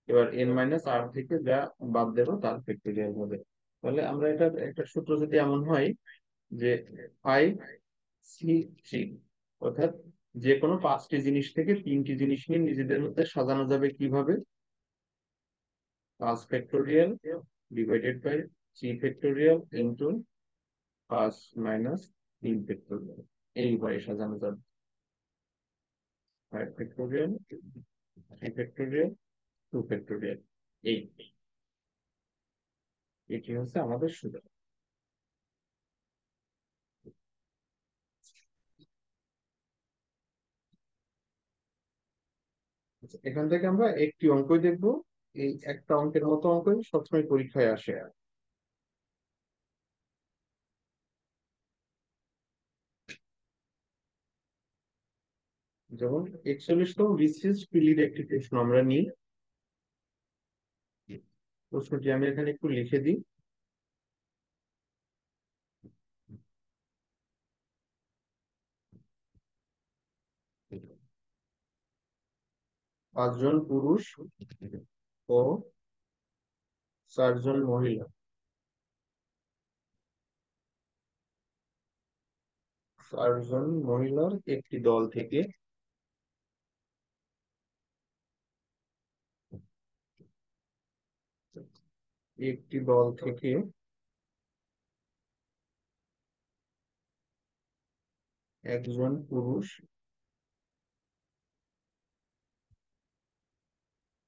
এবার n মাইনাস r থেকে যা বাদ দেবো তার ফ্যাক্টোরিয়াল হবে। তাহলে আমরা এটা একটা সূত্র যদি এমন হয় যে 5c3, অর্থাৎ যে কোনো 5টি জিনিস থেকে 3টি জিনিস নিয়ে নিজেদের মধ্যে সাজানো যাবে কিভাবে, 5 factorial divided by 3 factorial into 5 minus 3 factorial, এই উপায়ে সাজানো যাবে। 5 ফ্যাক্টোরিয়াল 3 ফ্যাক্টোরিয়াল 2 ফ্যাক্টোরিয়াল, এই এটি হচ্ছে আমাদের সূত্র। আচ্ছা, এখান থেকে আমরা একটি অঙ্কই দেখবো। এই একটা অঙ্কের মতো অঙ্কই সবসময় পরীক্ষায় আসে। যেমন 41তম বিসিএস পিলির একটি প্রশ্ন আমরা নিই। প্রশ্নটি আমি এখানে একটু লিখে দিই। পাঁচজন পুরুষ ও 4জন মহিলা, 4জন মহিলার একটি দল থেকে একজন পুরুষ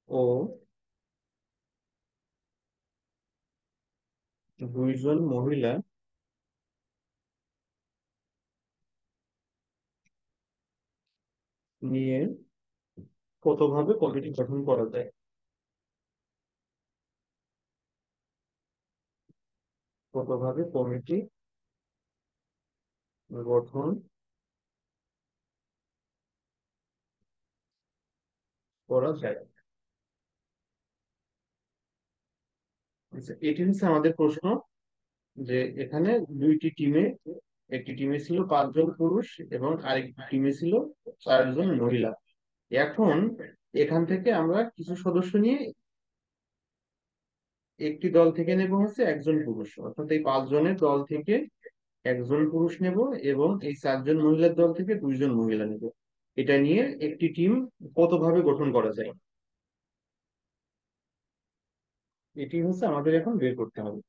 ও 2জন মহিলা নিয়ে কতভাবে কমিটি গঠন করা যায়, কতভাবে কমিটি গঠন করা যায়। আচ্ছা, এটি হচ্ছে আমাদের প্রশ্ন যে এখানে দুইটি টিমে, একটি টিমে ছিল 5জন পুরুষ এবং আরেকটি টিমে ছিল 4জন মহিলা। এখন এখান থেকে আমরা কিছু সদস্য নিয়ে একটি দল থেকে নেব হচ্ছে একজন পুরুষ, অর্থাৎ এই 5জনের দল থেকে একজন পুরুষ নেব এবং এই 4জন মহিলার দল থেকে 2জন মহিলা নেব। এটা নিয়ে একটি টিম কতভাবে গঠন করা যায়, এটি হচ্ছে আমাদের এখন বের করতে হবে।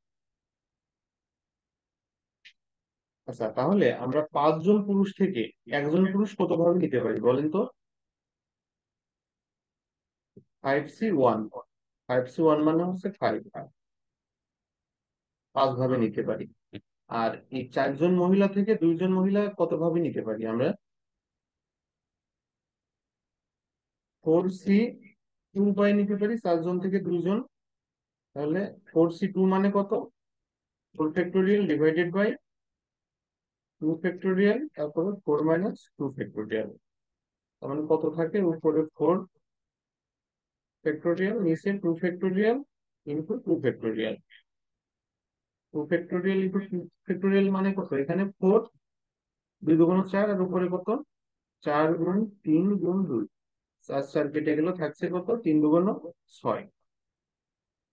আচ্ছা, তাহলে আমরা 5জন পুরুষ থেকে একজন পুরুষ কতভাবে নিতে পারি বলেন তো? 5c1, 5c1 মানে হচ্ছে 5, 5 ভাবে নিতে পারি। আর এই 4জন মহিলা থেকে 2জন মহিলা কতভাবে নিতে পারি আমরা? 4c2 উপায়ে নিতে পারি 4জন থেকে 2জন। তাহলে 4c2 মানে কত? 4 ফ্যাক্টোরিয়াল ডিভাইডেড বাই 2 ফ্যাক্টোরিয়াল, তারপরে 4 মাইনাস 2 ফ্যাক্টোরিয়াল। তার মানে কত থাকে? উপরে 4 ফ্যাক্টোরিয়াল, নিচে 2 factorial into 2 factorial. 2 factorial into 2 factorial মানে কত? এখানে 4, 2 দুগুণ 4, আর উপরে কত? 4 গুণ 3 গুণ 2, 4 4 কেটে গেল, থাকছে কত? 3 দুগুণ 6।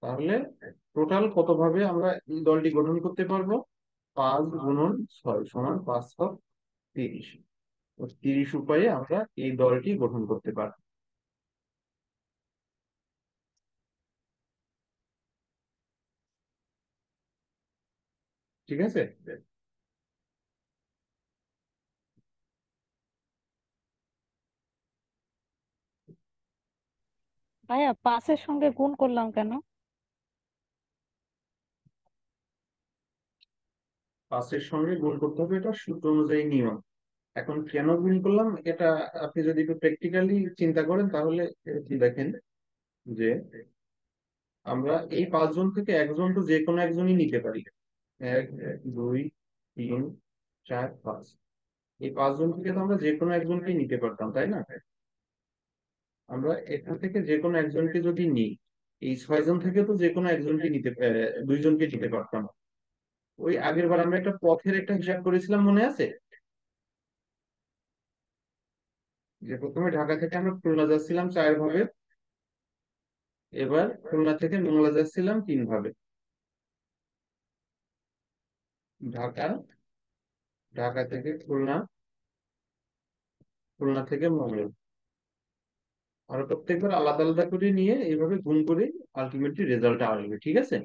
তাহলে টোটাল কতভাবে আমরা এই দলটি গঠন করতে পারবো? 5 গুণন 6 সমান 5 × 30। 30 উপায়ে আমরা এই দলটি গঠন করতে পারবো। ঠিক আছে? ভাইয়া 5-এর সঙ্গে গুণ করলাম কেন? 5-এর সঙ্গে গুণ করতে হবে, এটা সূত্র অনুযায়ী নিয়ম। এখন কেন গুণ করলাম এটা আপনি যদি একটু প্র্যাকটিক্যালি চিন্তা করেন, তাহলে কি দেখেন যে আমরা এই 5জন থেকে একজন তো যে কোনো একজনই নিতে পারি। 1 2 3 4 5, এই 5জন থেকে তো আমরা যে কোনো একজনকে নিতে পারতাম, তাই না? আমরা এখান থেকে যে কোনো একজনকে যদি নিই, এই 6 জন থেকে তো যে কোনো একজনকে নিতে 2জনকে নিতে পারতাম। ওই আগের বার আমরা একটা পথের একটা হিসাব করেছিলাম, মনে আছে? যে প্রথমে ঢাকা থেকে আমরা খুলনা যাচ্ছিলাম 4 ভাবে, এবার খুলনা থেকে মোংলা যাচ্ছিলাম 3 ভাবে। ঢাকা, ঢাকা থেকে খুলনা, খুলনা থেকে মোংলা, আর প্রত্যেকবার আলাদা আলাদা করে নিয়ে এইভাবে গুণ করে আলটিমেটলি রেজাল্টটা আসবে, ঠিক আছে?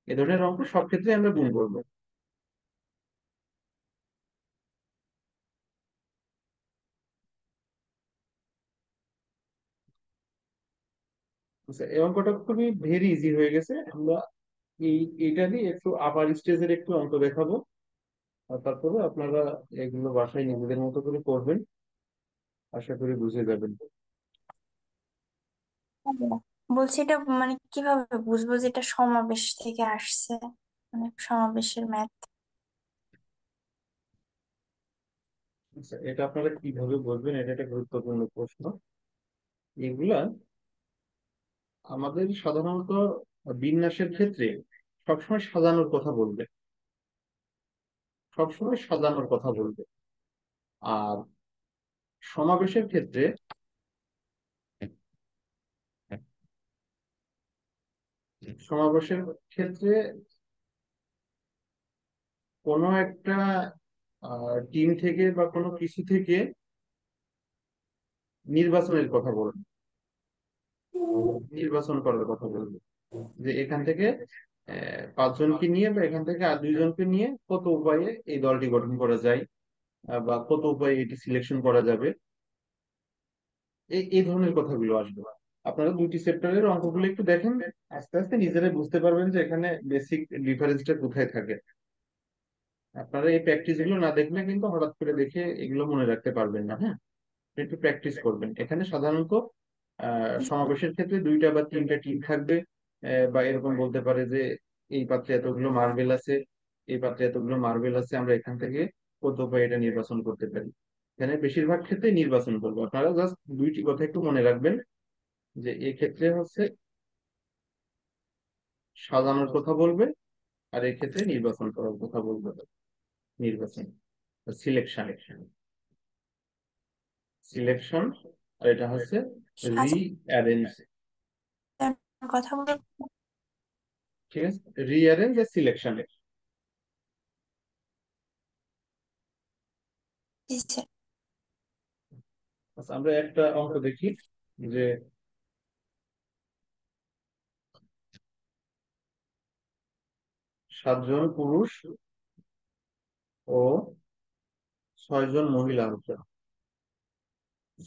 এ ধরনের অঙ্ক সব ক্ষেত্রে আমরা গুণ করবো। আচ্ছা, এই অঙ্কটা খুবই ভেরি ইজি হয়ে গেছে। আমরা এই এটা দিয়ে একটু আপার স্টেজের একটু অঙ্ক দেখাবো, আর তারপরে আপনারা এগুলো বাসায় নিজেদের মতো করে করবেন, আশা করি বুঝে যাবেন। বলছি এটা মানে কিভাবে বুঝবো যে এটা সমাবেশ থেকে আসছে, মানে সমাবেশের ম্যাথ? আচ্ছা, এটা আপনারা কিভাবে বলবেন, এটা একটা গুরুত্বপূর্ণ প্রশ্ন। এগুলা আমাদের সাধারণত বিন্যাসের ক্ষেত্রে সবসময় সাজানোর কথা বলবে, সবসময় সাজানোর কথা বলবে। আর সমাবেশের ক্ষেত্রে, সমাবেশের ক্ষেত্রে কোনো একটা টিম থেকে বা কোনো কিছু থেকে নির্বাচনের কথা বলবে, নির্বাচন করার কথা বলবে। যে এখান থেকে 5জনকে নিয়ে বা এখান থেকে আর 2জনকে নিয়ে কত উপায়ে এই দলটি গঠন করা যায়, বা কত উপায়ে এটি সিলেকশন করা যাবে, এই এই ধরনের কথাগুলো আসবে। আপনারা দুইটি সেক্টরের অঙ্কগুলো একটু দেখেন, আস্তে আস্তে নিজেরাই বুঝতে পারবেন যে এখানে বেসিক ডিফারেন্সটা কোথায় থাকে। আপনারা এই প্র্যাকটিস গুলো না দেখলে কিন্তু হঠাৎ করে দেখে এগুলো মনে রাখতে পারবেন না। হ্যাঁ, একটু প্র্যাকটিস করবেন। এখানে সাধারণত সমাবেশের ক্ষেত্রে 2টা বা 3টা টিম থাকবে, বা এরকম বলতে পারে যে এই পাত্রে এতগুলো মার্বেল আছে, এই পাত্রে এতগুলো মার্বেল আছে, আমরা এখান থেকে কত উপায়ে এটা নির্বাচন করতে পারি। এখানে বেশিরভাগ ক্ষেত্রে নির্বাচন করবো। আপনারা জাস্ট দুইটি কথা একটু মনে রাখবেন, যে এই ক্ষেত্রে হচ্ছে সাজানোর কথা বলবে, আর এই ক্ষেত্রে নির্বাচন করার কথা বলবে। নির্বাচন, সিলেকশন, সিলেকশন, আর এটা হচ্ছে রিঅ্যারেঞ্জ। সাজানোর কথা বলে ঠিক আছে, রিঅ্যারেঞ্জ আর সিলেকশন। দিচ্ছে। আচ্ছা, আমরা একটা অঙ্ক দেখি, যে 7জন পুরুষ ও 6জন মহিলা হতে,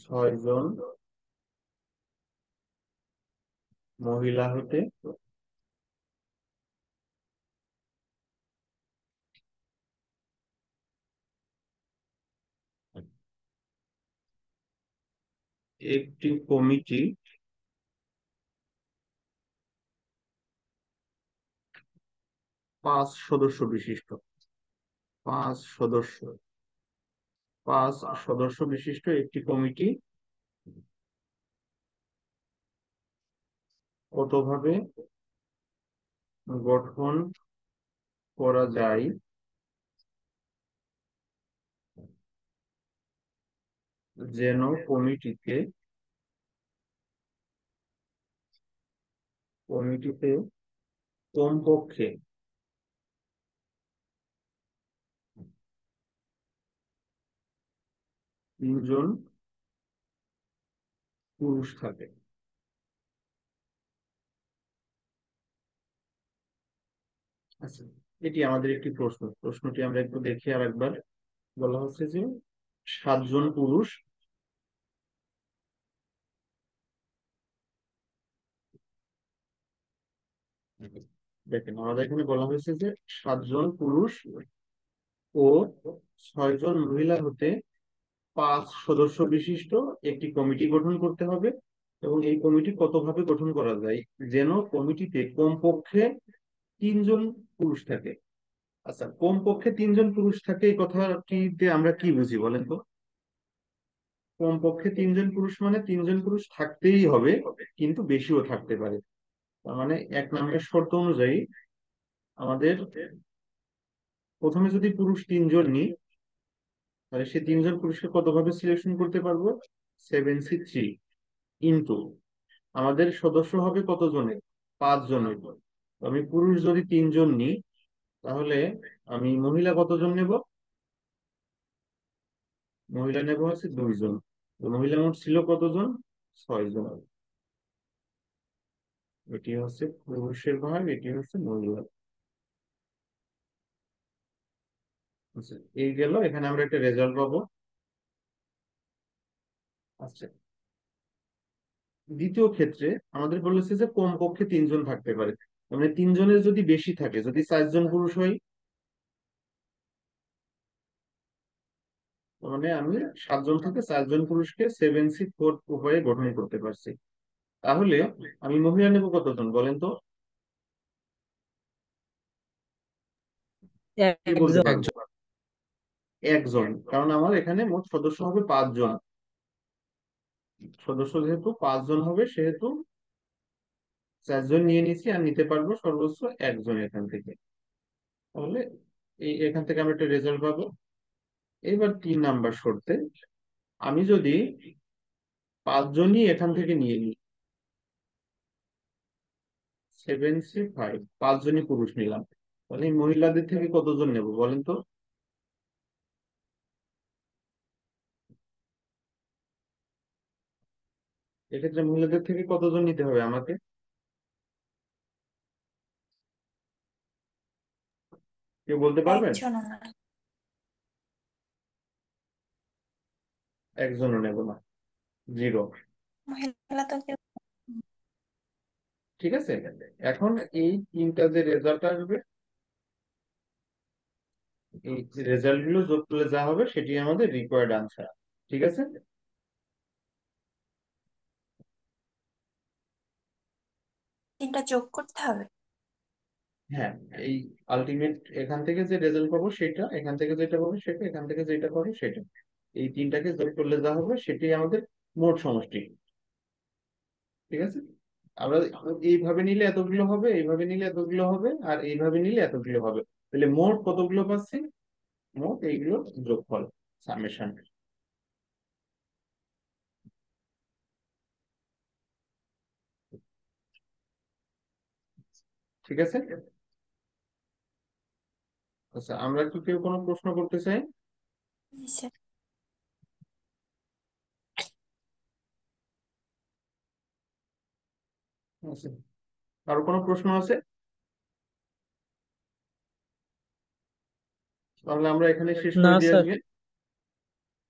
6জন মহিলা হতে একটি কমিটি 5 সদস্য বিশিষ্ট, 5 সদস্য, 5 সদস্য বিশিষ্ট একটি কমিটি কতভাবে গঠন করা যায় যেন কমিটিতে, কমিটিতে কমপক্ষে 3জন পুরুষ থাকে। আচ্ছা, এটি আমাদের একটি প্রশ্ন। প্রশ্নটি আমরা একটু দেখি আর একবার। বলা হচ্ছে যে 7জন পুরুষ, দেখেন আমাদের এখানে বলা হয়েছে যে 7জন পুরুষ ও 6জন মহিলা হতে 5 সদস্য বিশিষ্ট একটি কমিটি গঠন করতে হবে, এবং এই কমিটি কতভাবে গঠন করা যায় যেন কমিটিতে কমপক্ষে 3জন পুরুষ থাকে। আচ্ছা, কমপক্ষে 3জন পুরুষ থাকে, এই কথাটিতে আমরা কি বুঝি বলেন তো? কমপক্ষে 3জন পুরুষ মানে 3জন পুরুষ থাকতেই হবে, কিন্তু বেশিও থাকতে পারে। তার মানে 1 নম্বর শর্ত অনুযায়ী আমাদের প্রথমে যদি পুরুষ 3 জন নিই, তাহলে সে 3 জন পুরুষকে কতভাবে সিলেকশন করতে পারবো? 7C3 ইন্টু আমাদের সদস্য হবে কতজনের? 5 জনের। তো আমি পুরুষ যদি 3 জন নিই, তাহলে আমি মহিলা কতজন নেব? মহিলা নেব হচ্ছে 2 জন। তো মহিলা মোট ছিল কতজন? 6 জন। এটি হচ্ছে পুরুষের ভাগ, এটি হচ্ছে মহিলা। আচ্ছা, এই গেল, এখানে আমরা একটা রেজাল্ট পাবো। আচ্ছা, দ্বিতীয় ক্ষেত্রে আমাদের বলেছে যে কমপক্ষে 3 জন থাকতে পারে। মানে 3 জনের যদি বেশি থাকে, যদি 4 জন পুরুষ হয়, তার মানে আমি 7 জন থেকে 4 জন পুরুষকে 7C4 উপায়ে গঠন করতে পারছি। তাহলে আমি মহিলা নেব কতজন বলেন তো? কে বলতে একজন। পারবে? 1 জন, কারণ আমার এখানে মোট সদস্য হবে 5 জন। সদস্য যেহেতু 5 জন হবে, সেহেতু 4 জন নিয়ে নিছি, আর নিতে পারবো সর্বোচ্চ 1 জন এখান থেকে। তাহলে এখান থেকে আমরা একটা রেজাল্ট পাবো। এবার 3 নাম্বার শর্তে আমি যদি 5 জনই এখান থেকে নিয়ে নিই, 7C5, 5 জনই পুরুষ নিলাম, তাহলে এই মহিলাদের থেকে কতজন নেব বলেন তো? এক্ষেত্রে মহিলাদের থেকে কতজন নিতে হবে আমাকে? কেউ বলতে পারবেন? 1 জনও না। 1 জনও নেব না, 0। মহিলা তো কেউ। ঠিক আছে, এখন এই তিনটা যে রেজাল্ট আসবে, এই রেজাল্ট গুলো যোগ করলে যা হবে সেটি আমাদের রিকোয়ার্ড আনসার। ঠিক আছে। তিনটা যোগ করতে হবে। হ্যাঁ, এই আলটিমেট এখান থেকে যে রেজাল্ট পাবো সেটা, এখান থেকে যেটা পাবো সেটা, এখান থেকে যেটা পাবো সেটা, এই তিনটাকে যোগ করলে যা হবে সেটি আমাদের মোট সমষ্টি। ঠিক আছে। আমরা এইভাবে নিলে এতগুলো হবে, এইভাবে নিলে এতগুলো হবে, আর এইভাবে নিলে এতগুলো হবে। তাহলে মোট কতগুলো পাচ্ছি? মোট এইগুলো যোগফল, সামেশন। ঠিক আছে। আচ্ছা, আমরা কি কেউ কোনো প্রশ্ন করতে চাই? জি স্যার। আচ্ছা, কারো কোনো প্রশ্ন আছে? তাহলে আমরা এখানে শেষ না করে দিয়ে স্যার। আজকে।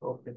ওকে।